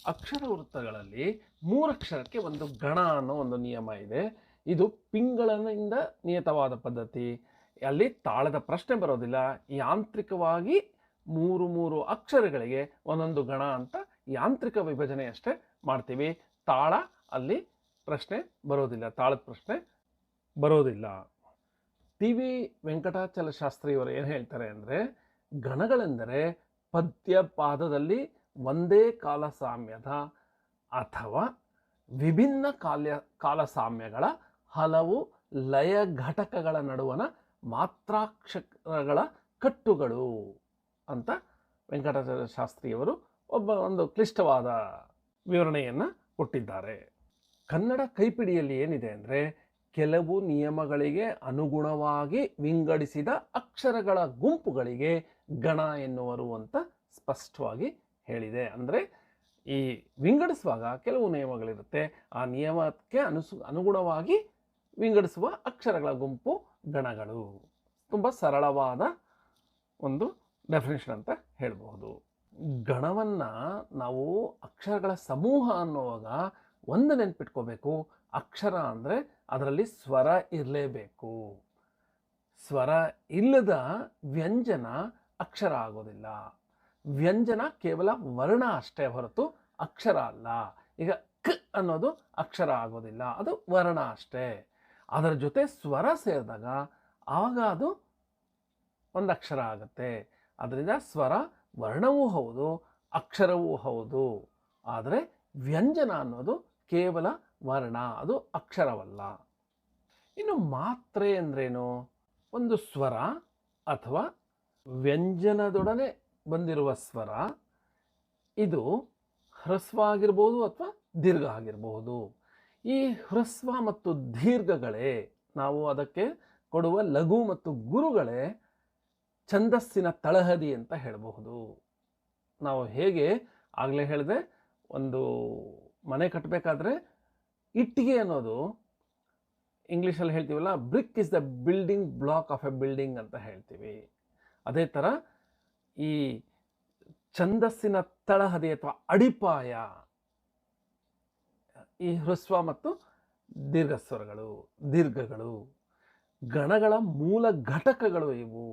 ಅಕ್ಷರ ವೃತ್ತಗಳಲ್ಲಿ 3 ಅಕ್ಷರಕ್ಕೆ ಒಂದು ಗಣ ಅನ್ನೋ ಒಂದು ನಿಯಮ ಇದೆ. ಇದು ಪಿಂಗಳಿಂದ ನಿಯತವಾದ ಪದ್ಧತಿ. ಅಲ್ಲಿ ತಾಳದ ಪ್ರಶ್ನೆ ಬರೋದಿಲ್ಲ. ಯಾಂತ್ರಿಕವಾಗಿ 3 ಅಕ್ಷರಗಳಿಗೆ ಒಂದೊಂದು ಗಣ ಅಂತ ಯಾಂತ್ರಿಕ ವಿಭಜನೆ ಅಷ್ಟೇ ಮಾಡ್ತೀವಿ. ತಾಳ ಅಲ್ಲಿ ಪ್ರಶ್ನೆ ಬರೋದಿಲ್ಲ, ತಾಳದ ಪ್ರಶ್ನೆ ಬರೋದಿಲ್ಲ. ಟಿ.ವಿ. ವೆಂಕಟಾಚಲ ಶಾಸ್ತ್ರಿಯವರು ಏನು ಹೇಳ್ತಾರೆ ಅಂದರೆ, ಗಣಗಳೆಂದರೆ ಪದ್ಯ ಪಾದದಲ್ಲಿ ಒಂದೇ ಕಾಲ ಸಾಮ್ಯದ ಅಥವಾ ವಿಭಿನ್ನ ಕಾಲಸಾಮ್ಯಗಳ ಹಲವು ಲಯ ಘಟಕಗಳ ನಡುವಣ ಮಾತ್ರಾಕ್ಷರಗಳ ಕಟ್ಟುಗಳು ಅಂತ ವೆಂಕಟಾಚಲ ಶಾಸ್ತ್ರಿಯವರು ಒಂದು ಕ್ಲಿಷ್ಟವಾದ ವಿವರಣೆಯನ್ನು ಕೊಟ್ಟಿದ್ದಾರೆ. ಕನ್ನಡ ಕೈಪಿಡಿಯಲ್ಲಿ ಏನಿದೆ ಅಂದರೆ, ಕೆಲವು ನಿಯಮಗಳಿಗೆ ಅನುಗುಣವಾಗಿ ವಿಂಗಡಿಸಿದ ಅಕ್ಷರಗಳ ಗುಂಪುಗಳಿಗೆ ಗಣ ಎನ್ನುವರು ಅಂತ ಸ್ಪಷ್ಟವಾಗಿ ಹೇಳಿದೆ. ಅಂದರೆ ಈ ವಿಂಗಡಿಸುವಾಗ ಕೆಲವು ನಿಯಮಗಳಿರುತ್ತೆ. ಆ ನಿಯಮಕ್ಕೆ ಅನುಗುಣವಾಗಿ ವಿಂಗಡಿಸುವ ಅಕ್ಷರಗಳ ಗುಂಪು ಗಣಗಳು. ತುಂಬ ಸರಳವಾದ ಒಂದು ಡೆಫಿನೇಷನ್ ಅಂತ ಹೇಳಬಹುದು. ಗಣವನ್ನು ನಾವು ಅಕ್ಷರಗಳ ಸಮೂಹ ಅನ್ನುವಾಗ ಒಂದು ನೆನ್ಪಿಟ್ಕೋಬೇಕು, ಅಕ್ಷರ ಅಂದರೆ ಅದರಲ್ಲಿ ಸ್ವರ ಇರಲೇಬೇಕು. ಸ್ವರ ಇಲ್ಲದ ವ್ಯಂಜನ ಅಕ್ಷರ ಆಗೋದಿಲ್ಲ. ವ್ಯಂಜನ ಕೇವಲ ವರ್ಣ ಅಷ್ಟೇ ಹೊರತು ಅಕ್ಷರ ಅಲ್ಲ. ಈಗ ಕ್ ಅನ್ನೋದು ಅಕ್ಷರ ಆಗೋದಿಲ್ಲ, ಅದು ವರ್ಣ ಅಷ್ಟೇ. ಅದರ ಜೊತೆ ಸ್ವರ ಸೇರಿದಾಗ ಆವಾಗ ಅದು ಒಂದು ಅಕ್ಷರ ಆಗುತ್ತೆ. ಅದರಿಂದ ಸ್ವರ ವರ್ಣವೂ ಹೌದು, ಅಕ್ಷರವೂ ಹೌದು. ಆದರೆ ವ್ಯಂಜನ ಅನ್ನೋದು ಕೇವಲ ವರ್ಣ, ಅದು ಅಕ್ಷರವಲ್ಲ. ಇನ್ನು ಮಾತ್ರೆ ಅಂದ್ರೇನು? ಒಂದು ಸ್ವರ ಅಥವಾ ವ್ಯಂಜನದೊಡನೆ ಬಂದಿರುವ ಸ್ವರ, ಇದು ಹ್ರಸ್ವ ಆಗಿರ್ಬೋದು ಅಥವಾ ದೀರ್ಘ ಆಗಿರಬಹುದು. ಈ ಹ್ರಸ್ವ ಮತ್ತು ದೀರ್ಘಗಳೇ, ನಾವು ಅದಕ್ಕೆ ಕೊಡುವ ಲಘು ಮತ್ತು ಗುರುಗಳೇ ಛಂದಸ್ಸಿನ ತಳಹದಿ ಅಂತ ಹೇಳಬಹುದು. ನಾವು ಹೇಗೆ ಆಗಲೇ ಹೇಳಿದೆ, ಒಂದು ಮನೆ ಕಟ್ಟಬೇಕಾದ್ರೆ ಇಟ್ಟಿಗೆ ಅನ್ನೋದು ಇಂಗ್ಲೀಷಲ್ಲಿ ಹೇಳ್ತೀವಲ್ಲ, brick is the building block of a building ಅಂತ ಹೇಳ್ತೀವಿ. ಅದೇ ಥರ ಈ ಛಂದಸ್ಸಿನ ತಳಹದಿ ಅಥವಾ ಅಡಿಪಾಯ ಈ ಹ್ರಸ್ವ ಮತ್ತು ದೀರ್ಘಸ್ವರಗಳು, ದೀರ್ಘಗಳು, ಗಣಗಳ ಮೂಲ ಘಟಕಗಳು ಇವು.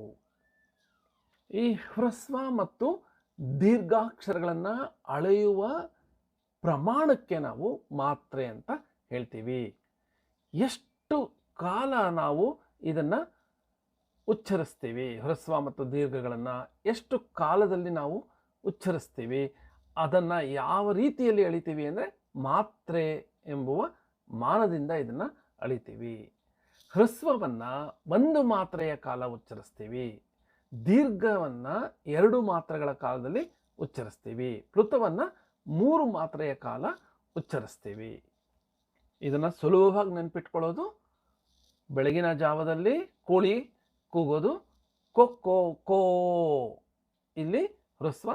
ಈ ಹ್ರಸ್ವ ಮತ್ತು ದೀರ್ಘಾಕ್ಷರಗಳನ್ನು ಅಳೆಯುವ ಪ್ರಮಾಣಕ್ಕೆ ನಾವು ಮಾತ್ರೆ ಅಂತ ಹೇಳ್ತೀವಿ. ಎಷ್ಟು ಕಾಲ ನಾವು ಇದನ್ನು ಉಚ್ಚರಿಸ್ತೀವಿ, ಹ್ರಸ್ವ ಮತ್ತು ದೀರ್ಘಗಳನ್ನು ಎಷ್ಟು ಕಾಲದಲ್ಲಿ ನಾವು ಉಚ್ಚರಿಸ್ತೀವಿ, ಅದನ್ನು ಯಾವ ರೀತಿಯಲ್ಲಿ ಅಳಿತೀವಿ ಅಂದರೆ ಮಾತ್ರೆ ಎಂಬುವ ಮಾನದಿಂದ ಇದನ್ನು ಅಳಿತೀವಿ. ಹ್ರಸ್ವವನ್ನು 1 ಮಾತ್ರೆಯ ಕಾಲ ಉಚ್ಚರಿಸ್ತೀವಿ, ದೀರ್ಘವನ್ನು 2 ಮಾತ್ರೆಗಳ ಕಾಲದಲ್ಲಿ ಉಚ್ಚರಿಸ್ತೀವಿ, ಪ್ಲುತವನ್ನು 3 ಮಾತ್ರೆಯ ಕಾಲ ಉಚ್ಚರಿಸ್ತೀವಿ. ಇದನ್ನು ಸುಲಭವಾಗಿ ನೆನಪಿಟ್ಕೊಳ್ಳೋದು, ಬೆಳಗಿನ ಜಾವದಲ್ಲಿ ಕೋಳಿ ಕೂಗೋದು ಕೊಕ್ಕೋ ಕೋ, ಇಲ್ಲಿ ಹ್ರಸ್ವ,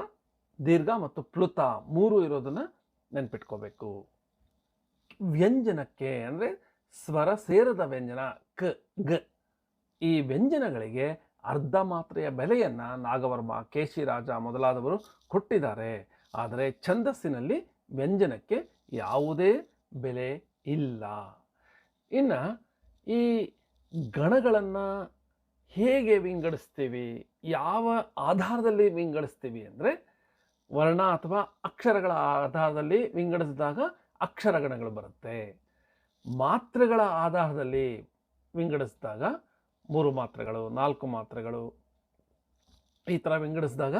ದೀರ್ಘ ಮತ್ತು ಪ್ಲುತ 3 ಇರೋದನ್ನು ನೆನಪಿಟ್ಕೋಬೇಕು. ವ್ಯಂಜನಕ್ಕೆ ಅಂದರೆ ಸ್ವರ ಸೇರದ ವ್ಯಂಜನ ಕ ಗ, ಈ ವ್ಯಂಜನಗಳಿಗೆ ಅರ್ಧ ಮಾತ್ರೆಯ ಬೆಲೆಯನ್ನು ನಾಗವರ್ಮ, ಕೇಶಿರಾಜ ಮೊದಲಾದವರು ಕೊಟ್ಟಿದ್ದಾರೆ. ಆದರೆ ಛಂದಸ್ಸಿನಲ್ಲಿ ವ್ಯಂಜನಕ್ಕೆ ಯಾವುದೇ ಬೆಲೆ ಇಲ್ಲ. ಇನ್ನು ಈ ಗಣಗಳನ್ನು ಹೇಗೆ ವಿಂಗಡಿಸ್ತೀವಿ, ಯಾವ ಆಧಾರದಲ್ಲಿ ವಿಂಗಡಿಸ್ತೀವಿ ಅಂದರೆ, ವರ್ಣ ಅಥವಾ ಅಕ್ಷರಗಳ ಆಧಾರದಲ್ಲಿ ವಿಂಗಡಿಸಿದಾಗ ಅಕ್ಷರಗಣಗಳು ಬರುತ್ತೆ. ಮಾತ್ರೆಗಳ ಆಧಾರದಲ್ಲಿ ವಿಂಗಡಿಸಿದಾಗ 3 ಮಾತ್ರೆಗಳು, 4 ಮಾತ್ರೆಗಳು, ಈ ಥರ ವಿಂಗಡಿಸಿದಾಗ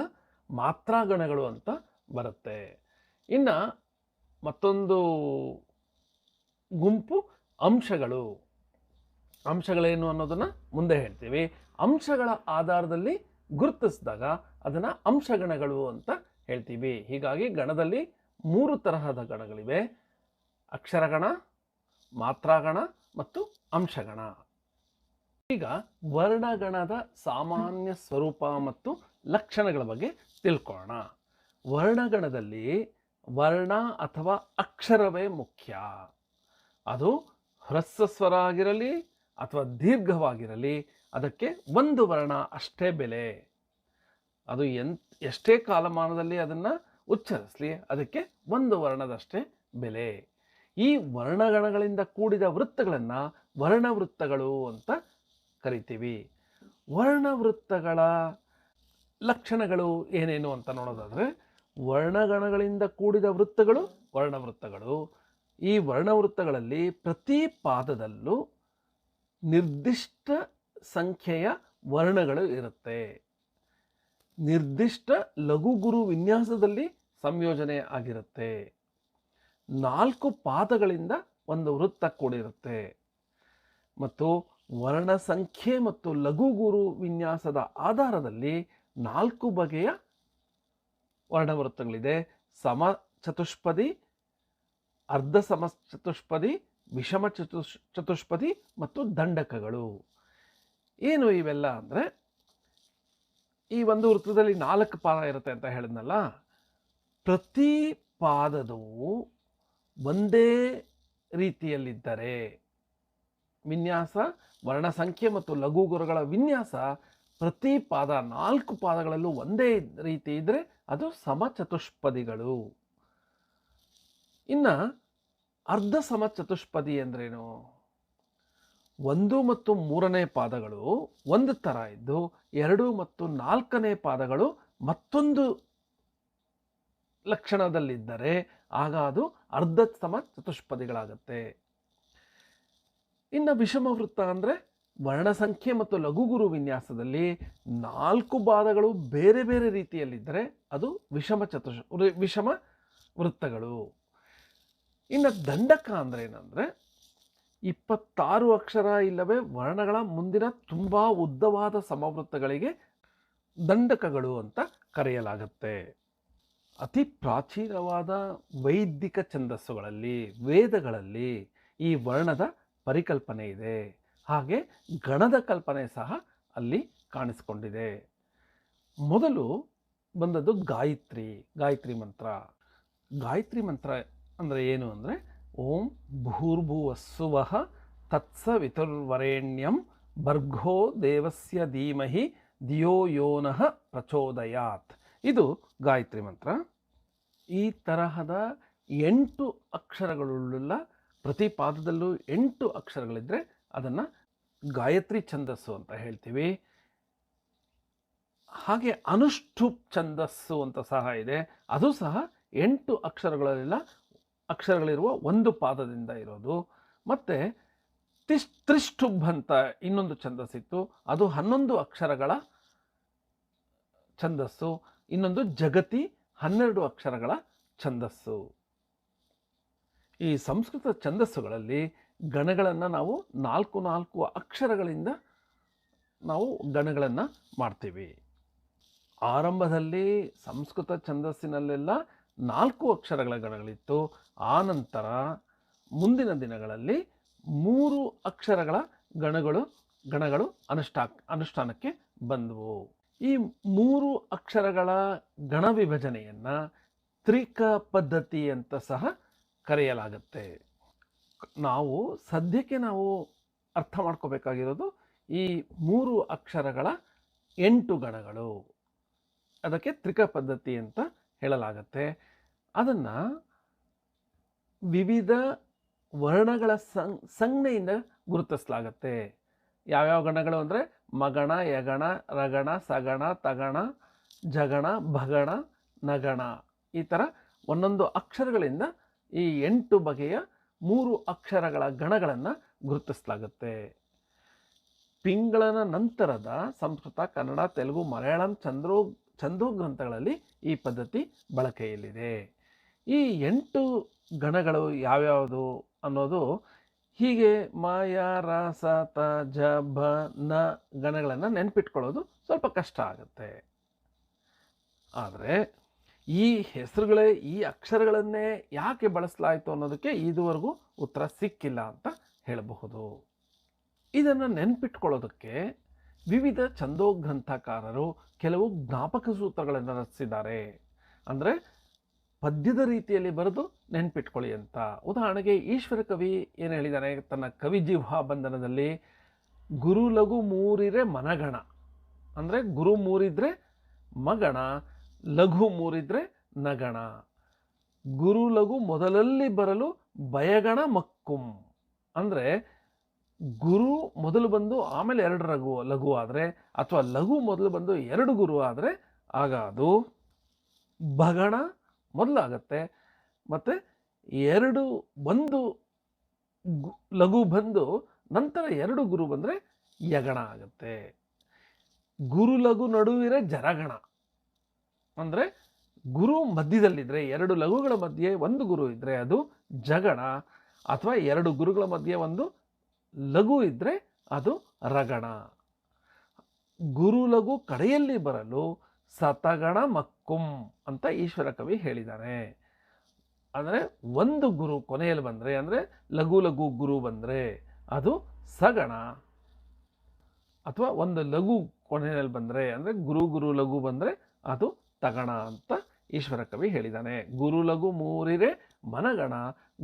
ಮಾತ್ರಾಗಣಗಳು ಅಂತ ಬರುತ್ತೆ. ಇನ್ನು ಮತ್ತೊಂದು ಗುಂಪು ಅಂಶಗಳು. ಅಂಶಗಳೇನು ಅನ್ನೋದನ್ನು ಮುಂದೆ ಹೇಳ್ತೀವಿ. ಅಂಶಗಳ ಆಧಾರದಲ್ಲಿ ಗುರುತಿಸಿದಾಗ ಅದನ್ನು ಅಂಶಗಣಗಳು ಅಂತ ಹೇಳ್ತೀವಿ. ಹೀಗಾಗಿ ಗಣದಲ್ಲಿ 3 ತರಹದ ಗಣಗಳಿವೆ: ಅಕ್ಷರಗಣ, ಮಾತ್ರಾಗಣ ಮತ್ತು ಅಂಶಗಣ. ಈಗ ವರ್ಣಗಣದ ಸಾಮಾನ್ಯ ಸ್ವರೂಪ ಮತ್ತು ಲಕ್ಷಣಗಳ ಬಗ್ಗೆ ತಿಳ್ಕೊಳ್ಳೋಣ. ವರ್ಣಗಣದಲ್ಲಿ ವರ್ಣ ಅಥವಾ ಅಕ್ಷರವೇ ಮುಖ್ಯ. ಅದು ಹ್ರಸ್ವ ಸ್ವರ ಆಗಿರಲಿ ಅಥವಾ ದೀರ್ಘವಾಗಿರಲಿ, ಅದಕ್ಕೆ 1 ವರ್ಣ ಅಷ್ಟೇ ಬೆಲೆ. ಅದು ಎಷ್ಟೇ ಕಾಲಮಾನದಲ್ಲಿ ಅದನ್ನು ಉಚ್ಚರಿಸಲಿ, ಅದಕ್ಕೆ 1 ವರ್ಣದಷ್ಟೇ ಬೆಲೆ. ಈ ವರ್ಣಗಣಗಳಿಂದ ಕೂಡಿದ ವೃತ್ತಗಳನ್ನು ವರ್ಣವೃತ್ತಗಳು ಅಂತ ಕರಿತೀವಿ. ವರ್ಣವೃತ್ತಗಳ ಲಕ್ಷಣಗಳು ಏನೇನು ಅಂತ ನೋಡೋದಾದರೆ, ವರ್ಣಗಣಗಳಿಂದ ಕೂಡಿದ ವೃತ್ತಗಳು ವರ್ಣವೃತ್ತಗಳು. ಈ ವರ್ಣವೃತ್ತಗಳಲ್ಲಿ ಪ್ರತಿ ಪಾದದಲ್ಲೂ ನಿರ್ದಿಷ್ಟ ಸಂಖ್ಯೆಯ ವರ್ಣಗಳು ಇರುತ್ತೆ. ನಿರ್ದಿಷ್ಟ ಲಘುಗುರು ವಿನ್ಯಾಸದಲ್ಲಿ ಸಂಯೋಜನೆ ಆಗಿರುತ್ತೆ. 4 ಪಾದಗಳಿಂದ ಒಂದು ವೃತ್ತ ಕೂಡಿರುತ್ತೆ ಮತ್ತು ವರ್ಣ ಸಂಖ್ಯೆ ಮತ್ತು ಲಘುಗುರು ವಿನ್ಯಾಸದ ಆಧಾರದಲ್ಲಿ 4 ಬಗೆಯ ವರ್ಣವೃತ್ತಗಳಿದೆ: ಸಮಚತುಷ್ಪದಿ, ಅರ್ಧ ಸಮಚತುಷ್ಪದಿ, ವಿಷಮ ಚತುಷ್ಪದಿ ಮತ್ತು ದಂಡಕಗಳು. ಏನು ಇವೆಲ್ಲ ಅಂದರೆ, ಈ ಒಂದು ವೃತ್ತದಲ್ಲಿ 4 ಪಾದ ಇರುತ್ತೆ ಅಂತ ಹೇಳಿದ್ನಲ್ಲ, ಪ್ರತಿ ಪಾದದೂ ಒಂದೇ ರೀತಿಯಲ್ಲಿದ್ದರೆ, ವಿನ್ಯಾಸ ವರ್ಣ ಸಂಖ್ಯೆ ಮತ್ತು ಲಘು ಗುರುಗಳ ವಿನ್ಯಾಸ ಪ್ರತಿ ಪಾದ 4 ಪಾದಗಳಲ್ಲೂ ಒಂದೇ ರೀತಿ ಇದ್ದರೆ ಅದು ಸಮಚತುಷ್ಪದಿಗಳು. ಇನ್ನು ಅರ್ಧ ಸಮಚತುಷ್ಪದಿ ಅಂದ್ರೇನು? 1 ಮತ್ತು 3ನೇ ಪಾದಗಳು ಒಂದು ಥರ ಇದ್ದು 2 ಮತ್ತು 4ನೇ ಪಾದಗಳು ಮತ್ತೊಂದು ಲಕ್ಷಣದಲ್ಲಿದ್ದರೆ ಆಗ ಅದು ಅರ್ಧ ಸಮಚತುಷ್ಪದಿಗಳಾಗತ್ತೆ. ಇನ್ನು ವಿಷಮ ವೃತ್ತ ಅಂದರೆ ವರ್ಣಸಂಖ್ಯೆ ಮತ್ತು ಲಘುಗುರು ವಿನ್ಯಾಸದಲ್ಲಿ 4 ಪಾದಗಳು ಬೇರೆ ಬೇರೆ ರೀತಿಯಲ್ಲಿದ್ದರೆ ಅದು ವಿಷಮ ವೃತ್ತಗಳು. ಇನ್ನು ದಂಡಕ ಅಂದರೆ ಏನಂದರೆ 26 ಅಕ್ಷರ ಇಲ್ಲವೇ ವರ್ಣಗಳ ಮುಂದಿನ ತುಂಬ ಉದ್ದವಾದ ಸಮವೃತ್ತಗಳಿಗೆ ದಂಡಕಗಳು ಅಂತ ಕರೆಯಲಾಗುತ್ತೆ. ಅತಿ ಪ್ರಾಚೀನವಾದ ವೈದಿಕ ಛಂದಸ್ಸುಗಳಲ್ಲಿ, ವೇದಗಳಲ್ಲಿ ಈ ವರ್ಣದ ಪರಿಕಲ್ಪನೆ ಇದೆ. ಹಾಗೆ ಗಣದ ಕಲ್ಪನೆ ಸಹ ಅಲ್ಲಿ ಕಾಣಿಸ್ಕೊಂಡಿದೆ. ಮೊದಲು ಬಂದದ್ದು ಗಾಯತ್ರಿ ಮಂತ್ರ. ಗಾಯತ್ರಿ ಮಂತ್ರ ಅಂದರೆ ಏನು ಅಂದರೆ ಓಂ ಭೂರ್ಭುವಸ್ಸುವಃ ತತ್ಸವಿತುರ್ವರೆಣ್ಯಂ ಭರ್ಗೋ ದೇವಸ್ಯ ಧೀಮಹಿ ಧಿಯೋ ಯೋ ನಃ ಪ್ರಚೋದಯಾತ್. ಇದು ಗಾಯತ್ರಿ ಮಂತ್ರ. ಈ ತರಹದ 8 ಅಕ್ಷರಗಳುಳ್ಳ ಪ್ರತಿ ಪಾದದಲ್ಲೂ 8 ಅಕ್ಷರಗಳಿದ್ದರೆ ಅದನ್ನು ಗಾಯತ್ರಿ ಛಂದಸ್ಸು ಅಂತ ಹೇಳ್ತೀವಿ. ಹಾಗೆ ಅನುಷ್ಠುಪ್ ಛಂದಸ್ಸು ಅಂತ ಸಹ ಇದೆ. ಅದು ಸಹ 8 ಅಕ್ಷರಗಳಿರುವ ಒಂದು ಪಾದದಿಂದ ಇರೋದು. ಮತ್ತು ತ್ರಿಷ್ಠುಬ್ ಅಂತ ಇನ್ನೊಂದು ಛಂದಸ್ಸಿತ್ತು, ಅದು 11 ಅಕ್ಷರಗಳ ಛಂದಸ್ಸು. ಇನ್ನೊಂದು ಜಗತಿ 12 ಅಕ್ಷರಗಳ ಛಂದಸ್ಸು. ಈ ಸಂಸ್ಕೃತ ಛಂದಸ್ಸುಗಳಲ್ಲಿ ಗಣಗಳನ್ನು ನಾವು 4 ಅಕ್ಷರಗಳಿಂದ ನಾವು ಗಣಗಳನ್ನು ಮಾಡ್ತೀವಿ. ಆರಂಭದಲ್ಲಿ ಸಂಸ್ಕೃತ ಛಂದಸ್ಸಿನಲ್ಲೆಲ್ಲ 4 ಅಕ್ಷರಗಳ ಗಣಗಳಿತ್ತು. ಆನಂತರ ಮುಂದಿನ ದಿನಗಳಲ್ಲಿ 3 ಅಕ್ಷರಗಳ ಗಣಗಳು ಅನುಷ್ಠಾನಕ್ಕೆ ಬಂದವು. ಈ 3 ಅಕ್ಷರಗಳ ಗಣ ವಿಭಜನೆಯನ್ನು ತ್ರಿಕ ಪದ್ಧತಿ ಅಂತ ಸಹ ಕರೆಯಲಾಗುತ್ತೆ. ಸದ್ಯಕ್ಕೆ ನಾವು ಅರ್ಥ ಮಾಡ್ಕೋಬೇಕಾಗಿರೋದು ಈ 3 ಅಕ್ಷರಗಳ 8 ಗಣಗಳು, ಅದಕ್ಕೆ ತ್ರಿಕ ಪದ್ಧತಿ ಅಂತ ಹೇಳಲಾಗತ್ತೆ. ಅದನ್ನು ವಿವಿಧ ವರ್ಣಗಳ ಸಂಜ್ಞೆಯಿಂದ ಗುರುತಿಸಲಾಗತ್ತೆ. ಯಾವ್ಯಾವ ಗಣಗಳು ಅಂದರೆ ಮಗಣ, ಯಗಣ, ರಗಣ, ಸಗಣ, ತಗಣ, ಜಗಣ, ಭಗಣ, ನಗಣ, ಈ ಥರ ಒಂದೊಂದು ಅಕ್ಷರಗಳಿಂದ ಈ 8 ಬಗೆಯ 3 ಅಕ್ಷರಗಳ ಗಣಗಳನ್ನು ಗುರುತಿಸಲಾಗುತ್ತೆ. ಪಿಂಗಳನ ನಂತರದ ಸಂಸ್ಕೃತ, ಕನ್ನಡ, ತೆಲುಗು, ಮಲಯಾಳಂ ಛಂದೋ ಗ್ರಂಥಗಳಲ್ಲಿ ಈ ಪದ್ಧತಿ ಬಳಕೆಯಲ್ಲಿದೆ. ಈ 8 ಗಣಗಳು ಯಾವ್ಯಾವುದು ಅನ್ನೋದು ಹೀಗೆ ಮಾಯ, ರಾಸ, ತ, ಜ, ಭ, ನ ಗಣಗಳನ್ನು ನೆನ್ಪಿಟ್ಕೊಳ್ಳೋದು ಸ್ವಲ್ಪ ಕಷ್ಟ ಆಗುತ್ತೆ. ಆದರೆ ಈ ಹೆಸರುಗಳೇ, ಈ ಅಕ್ಷರಗಳನ್ನೇ ಯಾಕೆ ಬಳಸಲಾಯಿತು ಅನ್ನೋದಕ್ಕೆ ಇದುವರೆಗೂ ಉತ್ತರ ಸಿಕ್ಕಿಲ್ಲ ಅಂತ ಹೇಳಬಹುದು. ಇದನ್ನು ನೆನ್ಪಿಟ್ಕೊಳ್ಳೋದಕ್ಕೆ ವಿವಿಧ ಛಂದೋಗ್ರಂಥಕಾರರು ಕೆಲವು ಜ್ಞಾಪಕ ಸೂತ್ರಗಳನ್ನು ರಚಿಸಿದ್ದಾರೆ. ಅಂದರೆ ಪದ್ಯದ ರೀತಿಯಲ್ಲಿ ಬರೆದು ನೆನ್ಪಿಟ್ಕೊಳ್ಳಿ ಅಂತ. ಉದಾಹರಣೆಗೆ ಈಶ್ವರ ಕವಿ ಏನು ಹೇಳಿದ್ದಾನೆ ತನ್ನ ಕವಿಜಿಹ್ವಾ ಬಂಧನದಲ್ಲಿ, ಗುರು ಲಘು ಮೂರಿರೆ ಮನಗಣ, ಅಂದರೆ ಗುರು ಮೂರಿದ್ರೆ ಮಗಣ, ಲಘು ಮೂರಿದ್ರೆ ನಗಣ. ಗುರು ಲಘು ಮೊದಲಲ್ಲಿ ಬರಲು ಭಯಗಣ ಮಕ್ಕುಂ, ಅಂದರೆ ಗುರು ಮೊದಲು ಬಂದು ಆಮೇಲೆ 2 ಲಘು ಆದರೆ, ಅಥವಾ ಲಘು ಮೊದಲು ಬಂದು 2 ಗುರು ಆದರೆ ಆಗ ಅದು ಭಗಣ ಮೊದಲಾಗತ್ತೆ. ಮತ್ತು 1 ಲಘು ಬಂದು ನಂತರ 2 ಗುರು ಬಂದರೆ ಯಗಣ ಆಗುತ್ತೆ. ಗುರು ಲಘು ನಡುವಿರೆ ಜರಗಣ, ಅಂದರೆ ಗುರು ಮಧ್ಯದಲ್ಲಿದ್ದರೆ 2 ಲಘುಗಳ ಮಧ್ಯೆ 1 ಗುರು ಇದ್ದರೆ ಅದು ಜಗಣ, ಅಥವಾ 2 ಗುರುಗಳ ಮಧ್ಯೆ 1 ಲಘು ಇದ್ದರೆ ಅದು ರಗಣ. ಗುರು ಲಘು ಕಡೆಯಲ್ಲಿ ಬರಲು ಸತಗಣ ಮಕ್ಕುಂ ಅಂತ ಈಶ್ವರ ಕವಿ ಹೇಳಿದ್ದಾನೆ. ಅಂದರೆ 1 ಗುರು ಕೊನೆಯಲ್ಲಿ ಬಂದರೆ, ಅಂದರೆ ಲಘು ಗುರು ಬಂದರೆ ಅದು ಸಗಣ. ಅಥವಾ ಒಂದು ಲಘು ಕೊನೆಯಲ್ಲಿ ಬಂದರೆ ಅಂದರೆ ಗುರು ಗುರು ಲಘು ಬಂದರೆ ಅದು ತಗಣ ಅಂತ ಈಶ್ವರ ಕವಿ ಹೇಳಿದ್ದಾನೆ. ಗುರು ಲಘು ಮೂರಿರೆ ಮನಗಣ,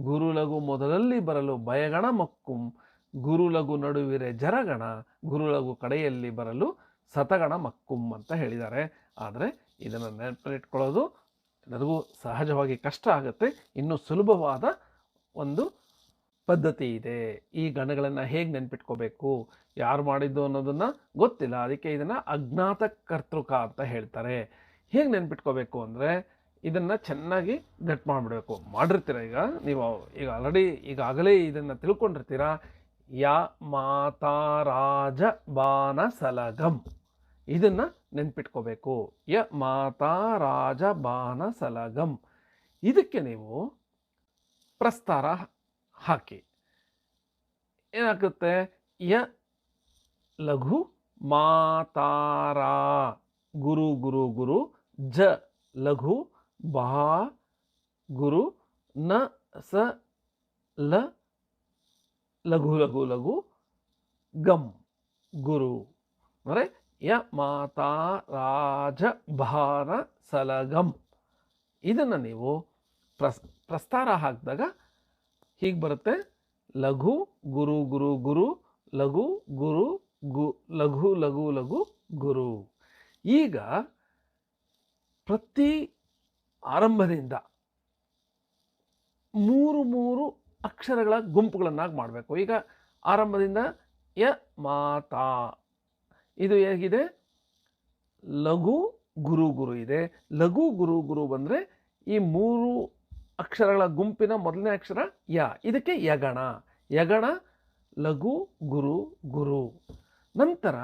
ಗುರು ಲಘು ಮೊದಲಲ್ಲಿ ಬರಲು ಭಯಗಣ ಮಕ್ಕುಂ, ಗುರು ಲಘು ನಡುವಿರೆ ಜರಗಣ, ಗುರು ಲಘು ಕಡೆಯಲ್ಲಿ ಬರಲು ಸತಗಣ ಮಕ್ಕುಂ ಅಂತ ಹೇಳಿದ್ದಾರೆ. ಆದರೆ ಇದನ್ನು ನೆನಪಿಟ್ಕೊಳ್ಳೋದು ಎಲ್ಲರಿಗೂ ಸಹಜವಾಗಿ ಕಷ್ಟ ಆಗುತ್ತೆ. ಇನ್ನೂ ಸುಲಭವಾದ ಒಂದು ಪದ್ಧತಿ ಇದೆ. ಈ ಗಣಗಳನ್ನು ಹೇಗೆ ನೆನ್ಪಿಟ್ಕೋಬೇಕು, ಯಾರು ಮಾಡಿದ್ದು ಅನ್ನೋದನ್ನು ಗೊತ್ತಿಲ್ಲ, ಅದಕ್ಕೆ ಇದನ್ನು ಅಜ್ಞಾತ ಕರ್ತೃಕ ಅಂತ ಹೇಳ್ತಾರೆ. ಹೇಗೆ ನೆನ್ಪಿಟ್ಕೋಬೇಕು ಅಂದರೆ ಇದನ್ನು ಚೆನ್ನಾಗಿ ಗಟ್ ಮಾಡಿಬಿಡ್ಬೇಕು. ಮಾಡಿರ್ತೀರ ಈಗ ನೀವು, ಈಗಾಗಲೇ ಇದನ್ನು ತಿಳ್ಕೊಂಡಿರ್ತೀರ. ಯ ಮಾತಾ ರಾಜ ಬಾನ ಸಲಗಂ, ಇದನ್ನು ನೆನ್ಪಿಟ್ಕೋಬೇಕು. ಯ ಮಾತಾ ರಾಜ ಬಾನ ಸಲಗಂ. ಇದಕ್ಕೆ ನೀವು ಪ್ರಸ್ತಾರ ಹಾಕಿ ಏನಾಗುತ್ತೆ? ಯ ಲಘು ಮಾತಾರ ಗುರು ಗುರು ಗುರು, ಜ ಲಘು ಬಾ ಗುರು, ನ ಸ ಲ ಲಘು ಲಘು ಲಘು ಗಮ್ ಗುರು. ಅಂದರೆ ಯ ಮಾತಾ ರಾಜ ಭಾನ ಸಲಗಂ. ಇದನ್ನು ನೀವು ಪ್ರಸ್ತಾರ ಹಾಕಿದಾಗ ಹೀಗೆ ಬರುತ್ತೆ. ಲಘು ಗುರು ಗುರು ಗುರು, ಲಘು ಗುರು ಲಘು ಲಘು ಲಘು ಗುರು. ಈಗ ಪ್ರತಿ ಆರಂಭದಿಂದ 3 ಅಕ್ಷರಗಳ ಗುಂಪುಗಳನ್ನಾಗಿ ಮಾಡಬೇಕು. ಈಗ ಆರಂಭದಿಂದ ಯ ಮಾತಾ, ಇದು ಹೇಗಿದೆ? ಲಘು ಗುರು ಗುರು ಇದೆ. ಲಘು ಗುರು ಗುರು ಬಂದರೆ ಈ 3 ಅಕ್ಷರಗಳ ಗುಂಪಿನ ಮೊದಲನೇ ಅಕ್ಷರ ಯ, ಇದಕ್ಕೆ ಯಗಣ. ಯಗಣ ಲಘು ಗುರು ಗುರು. ನಂತರ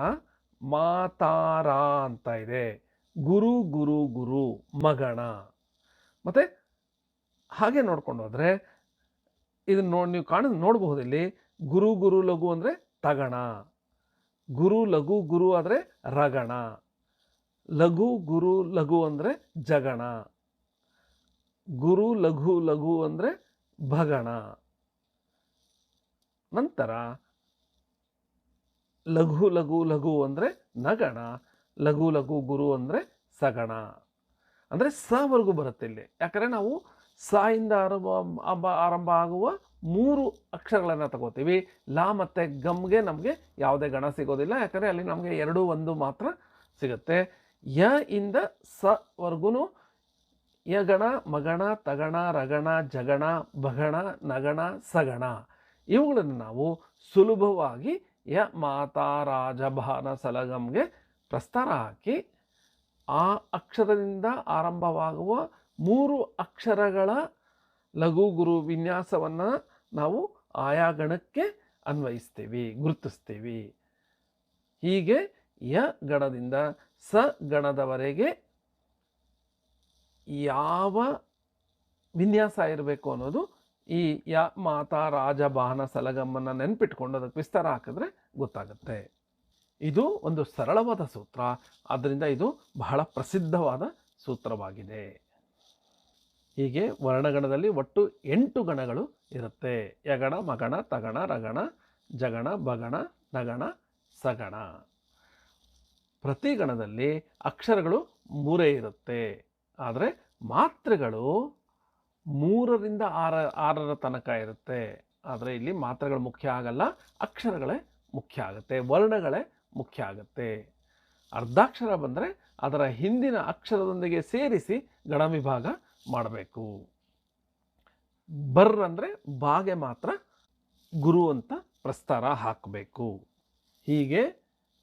ಮಾತಾರ ಅಂತ ಇದೆ, ಗುರು ಗುರು ಗುರು ಮಗಣ. ಮತ್ತೆ ಹಾಗೆ ನೋಡ್ಕೊಂಡು ಹೋದರೆ ಇದನ್ನು ನೀವು ನೋಡಬಹುದು. ಇಲ್ಲಿ ಗುರು ಗುರು ಲಘು ಅಂದರೆ ತಗಣ, ಗುರು ಲಘು ಗುರು ಆದರೆ ರಗಣ, ಲಘು ಗುರು ಲಘು ಅಂದರೆ ಜಗಣ, ಗುರು ಲಘು ಲಘು ಅಂದರೆ ಭಗಣ. ನಂತರ ಲಘು ಲಘು ಲಘು ಅಂದರೆ ನಗಣ, ಲಘು ಲಘು ಗುರು ಅಂದರೆ ಸಗಣ. ಅಂದರೆ ಸವರೆಗೂ ಬರುತ್ತೆ ಇಲ್ಲಿ. ಯಾಕಂದರೆ ನಾವು ಸ ಇಂದ ಆರಂಭ ಆಗುವ 3 ಅಕ್ಷರಗಳನ್ನು ತಗೋತೀವಿ. ಲಾ ಮತ್ತು ಗಮ್ಗೆ ನಮಗೆ ಯಾವುದೇ ಗಣ ಸಿಗೋದಿಲ್ಲ, ಯಾಕಂದರೆ ಅಲ್ಲಿ ನಮಗೆ 2 1 ಮಾತ್ರ ಸಿಗುತ್ತೆ. ಯ ಇಂದ ಸವರೆಗೂ ಯಗಣ, ಮಗಣ, ತಗಣ, ರಗಣ, ಜಗಣ, ಭಗಣ, ನಗಣ, ಸಗಣ ಇವುಗಳನ್ನು ನಾವು ಸುಲಭವಾಗಿ ಯ ಮಾತಾ ರಾಜ ಭಾನ ಸಲಗಂಗೆ ಪ್ರಸ್ತಾರ ಹಾಕಿ ಆ ಅಕ್ಷರದಿಂದ ಆರಂಭವಾಗುವ 3 ಅಕ್ಷರಗಳ ಲಘು ಗುರು ವಿನ್ಯಾಸವನ್ನು ನಾವು ಆಯಾ ಗಣಕ್ಕೆ ಅನ್ವಯಿಸ್ತೀವಿ, ಗುರುತಿಸ್ತೀವಿ. ಹೀಗೆ ಯ ಗಣದಿಂದ ಸ ಗಣದವರೆಗೆ ಯಾವ ವಿನ್ಯಾಸ ಇರಬೇಕು ಅನ್ನೋದು ಈ ಯ ಮಾತಾ ರಾಜ ಬಾಹನ ಸಲಗಮ್ಮನ್ನು ನೆನ್ಪಿಟ್ಕೊಂಡು ಅದಕ್ಕೆ ವಿಸ್ತಾರ ಹಾಕಿದ್ರೆ ಗೊತ್ತಾಗುತ್ತೆ. ಇದು ಒಂದು ಸರಳವಾದ ಸೂತ್ರ, ಆದ್ದರಿಂದ ಇದು ಬಹಳ ಪ್ರಸಿದ್ಧವಾದ ಸೂತ್ರವಾಗಿದೆ. ಹೀಗೆ ವರ್ಣಗಣದಲ್ಲಿ ಒಟ್ಟು 8 ಗಣಗಳು ಇರುತ್ತೆ. ಯಗಣ, ಮಗಣ, ತಗಣ, ರಗಣ, ಜಗಣ, ಭಗಣ, ನಗಣ, ಸಗಣ. ಪ್ರತಿ ಗಣದಲ್ಲಿ ಅಕ್ಷರಗಳು 3 ಇರುತ್ತೆ. ಆದರೆ ಮಾತ್ರೆಗಳು 3ರಿಂದ 6ರ ತನಕ ಇರುತ್ತೆ. ಆದರೆ ಇಲ್ಲಿ ಮಾತ್ರೆಗಳು ಮುಖ್ಯ ಆಗಲ್ಲ, ಅಕ್ಷರಗಳೇ ಮುಖ್ಯ ಆಗುತ್ತೆ, ವರ್ಣಗಳೇ ಮುಖ್ಯ ಆಗುತ್ತೆ. ಅರ್ಧಾಕ್ಷರ ಬಂದರೆ ಅದರ ಹಿಂದಿನ ಅಕ್ಷರದೊಂದಿಗೆ ಸೇರಿಸಿ ಗಣ ವಿಭಾಗ ಮಾಡಬೇಕು. ಬರ್ ಅಂದರೆ ಬಾಗೆ ಮಾತ್ರ ಗುರು ಅಂತ ಪ್ರಸ್ತಾರ ಹಾಕಬೇಕು. ಹೀಗೆ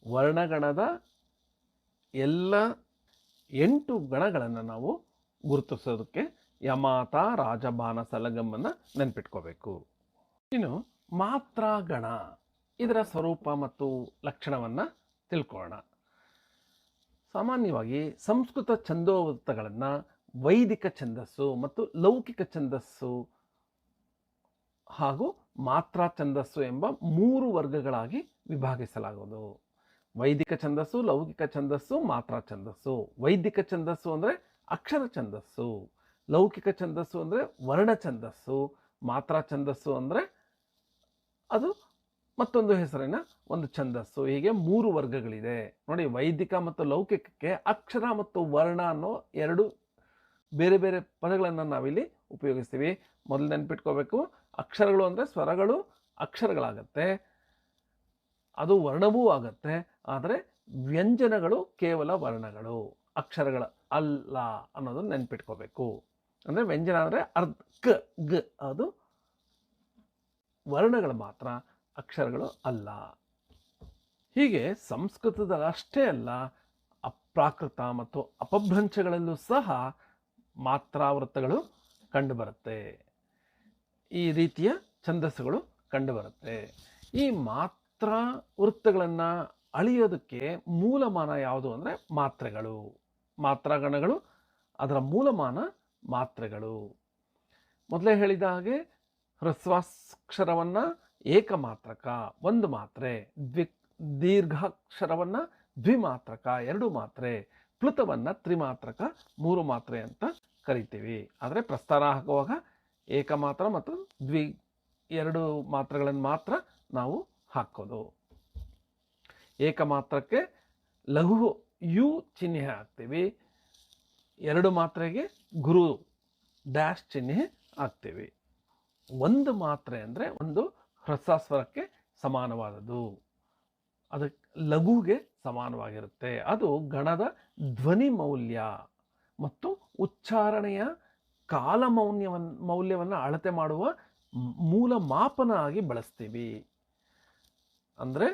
ವರ್ಣಗಣದ ಎಲ್ಲ 8 ಗಣಗಳನ್ನು ನಾವು ಗುರುತಿಸೋದಕ್ಕೆ ಯಮಾತ ರಾಜಬಾನ ಸಲಗಮ್ಮನ್ನು ನೆನ್ಪಿಟ್ಕೋಬೇಕು. ಇನ್ನು ಮಾತ್ರಾ ಗಣ, ಇದರ ಸ್ವರೂಪ ಮತ್ತು ಲಕ್ಷಣವನ್ನು ತಿಳ್ಕೊಳ್ಳೋಣ. ಸಾಮಾನ್ಯವಾಗಿ ಸಂಸ್ಕೃತ ಛಂದೋವೃತ್ತಗಳನ್ನು ವೈದಿಕ ಛಂದಸ್ಸು ಮತ್ತು ಲೌಕಿಕ ಛಂದಸ್ಸು ಹಾಗೂ ಮಾತ್ರಾ ಛಂದಸ್ಸು ಎಂಬ 3 ವರ್ಗಗಳಾಗಿ ವಿಭಾಗಿಸಲಾಗುವುದು. ವೈದಿಕ ಛಂದಸ್ಸು, ಲೌಕಿಕ ಛಂದಸ್ಸು, ಮಾತ್ರಾ ಛಂದಸ್ಸು. ವೈದಿಕ ಛಂದಸ್ಸು ಅಂದರೆ ಅಕ್ಷರ ಛಂದಸ್ಸು, ಲೌಕಿಕ ಛಂದಸ್ಸು ಅಂದರೆ ವರ್ಣ ಛಂದಸ್ಸು, ಮಾತ್ರಾ ಛಂದಸ್ಸು ಅಂದರೆ ಅದು ಮತ್ತೊಂದು ಹೆಸರಿನ ಒಂದು ಛಂದಸ್ಸು. ಹೀಗೆ 3 ವರ್ಗಗಳಿದೆ ನೋಡಿ. ವೈದಿಕ ಮತ್ತು ಲೌಕಿಕಕ್ಕೆ ಅಕ್ಷರ ಮತ್ತು ವರ್ಣ ಅನ್ನೋ 2 ಬೇರೆ ಬೇರೆ ಪದಗಳನ್ನು ನಾವಿಲ್ಲಿ ಉಪಯೋಗಿಸ್ತೀವಿ. ಮೊದಲು ನೆನ್ಪಿಟ್ಕೋಬೇಕು, ಅಕ್ಷರಗಳು ಅಂದರೆ ಸ್ವರಗಳು ಅಕ್ಷರಗಳಾಗತ್ತೆ, ಅದು ವರ್ಣವೂ ಆಗತ್ತೆ. ಆದರೆ ವ್ಯಂಜನಗಳು ಕೇವಲ ವರ್ಣಗಳು, ಅಕ್ಷರಗಳ ಅಲ್ಲ ಅನ್ನೋದನ್ನು ನೆನ್ಪಿಟ್ಕೋಬೇಕು. ಅಂದರೆ ವ್ಯಂಜನ ಅಂದರೆ ಅರ್ಧ ಕ ಗ, ಅದು ವರ್ಣಗಳು ಮಾತ್ರ, ಅಕ್ಷರಗಳು ಅಲ್ಲ. ಹೀಗೆ ಸಂಸ್ಕೃತದ ಅಷ್ಟೇ ಅಲ್ಲ, ಅಪ್ರಾಕೃತ ಮತ್ತು ಅಪಭ್ರಂಶಗಳಲ್ಲೂ ಸಹ ಮಾತ್ರಾವೃತ್ತಗಳು ಕಂಡುಬರುತ್ತೆ. ಈ ರೀತಿಯ ಛಂದಸ್ಸುಗಳು ಕಂಡುಬರುತ್ತೆ. ಈ ಮಾತ್ರಾವೃತ್ತಗಳನ್ನು ಅಳಿಯೋದಕ್ಕೆ ಮೂಲಮಾನ ಯಾವುದು ಅಂದರೆ ಮಾತ್ರೆಗಳು, ಮಾತ್ರಾಗಣಗಳು, ಅದರ ಮೂಲಮಾನ ಮಾತ್ರೆಗಳು. ಮೊದಲೇ ಹೇಳಿದ ಹಾಗೆ ಹ್ರಸ್ವಾಕ್ಷರವನ್ನು ಏಕಮಾತ್ರಕ 1 ಮಾತ್ರೆ, ದೀರ್ಘಾಕ್ಷರವನ್ನು ದ್ವಿಮಾತ್ರಕ 2 ಮಾತ್ರೆ, ಪ್ಲುತವನ್ನು ತ್ರಿಮಾತ್ರಕ 3 ಮಾತ್ರೆ ಅಂತ ಕರಿತೀವಿ. ಆದರೆ ಪ್ರಸ್ತಾರ ಹಾಕುವಾಗ ಏಕಮಾತ್ರ ಮತ್ತು 2 ಮಾತ್ರೆಗಳನ್ನು ಮಾತ್ರ ನಾವು ಹಾಕೋದು. ಏಕಮಾತ್ರಕ್ಕೆ ಲಘು ಯು ಚಿಹ್ನೆ ಹಾಕ್ತೀವಿ, 2 ಮಾತ್ರೆಗೆ ಗುರು ಡ್ಯಾಶ್ ಚಿಹ್ನೆ ಹಾಕ್ತೀವಿ. 1 ಮಾತ್ರೆ ಅಂದರೆ ಒಂದು ಹ್ರಸ್ವಸ್ವರಕ್ಕೆ ಸಮಾನವಾದದ್ದು, ಅದಕ್ಕೆ ಲಘುಗೆ ಸಮಾನವಾಗಿರುತ್ತೆ. ಅದು ಗಣದ ಧ್ವನಿ ಮೌಲ್ಯ ಮತ್ತು ಉಚ್ಚಾರಣೆಯ ಕಾಲ ಮೌಲ್ಯವನ್ನು ಅಳತೆ ಮಾಡುವ ಮೂಲ ಮಾಪನ ಆಗಿ ಬಳಸ್ತೀವಿ. ಅಂದರೆ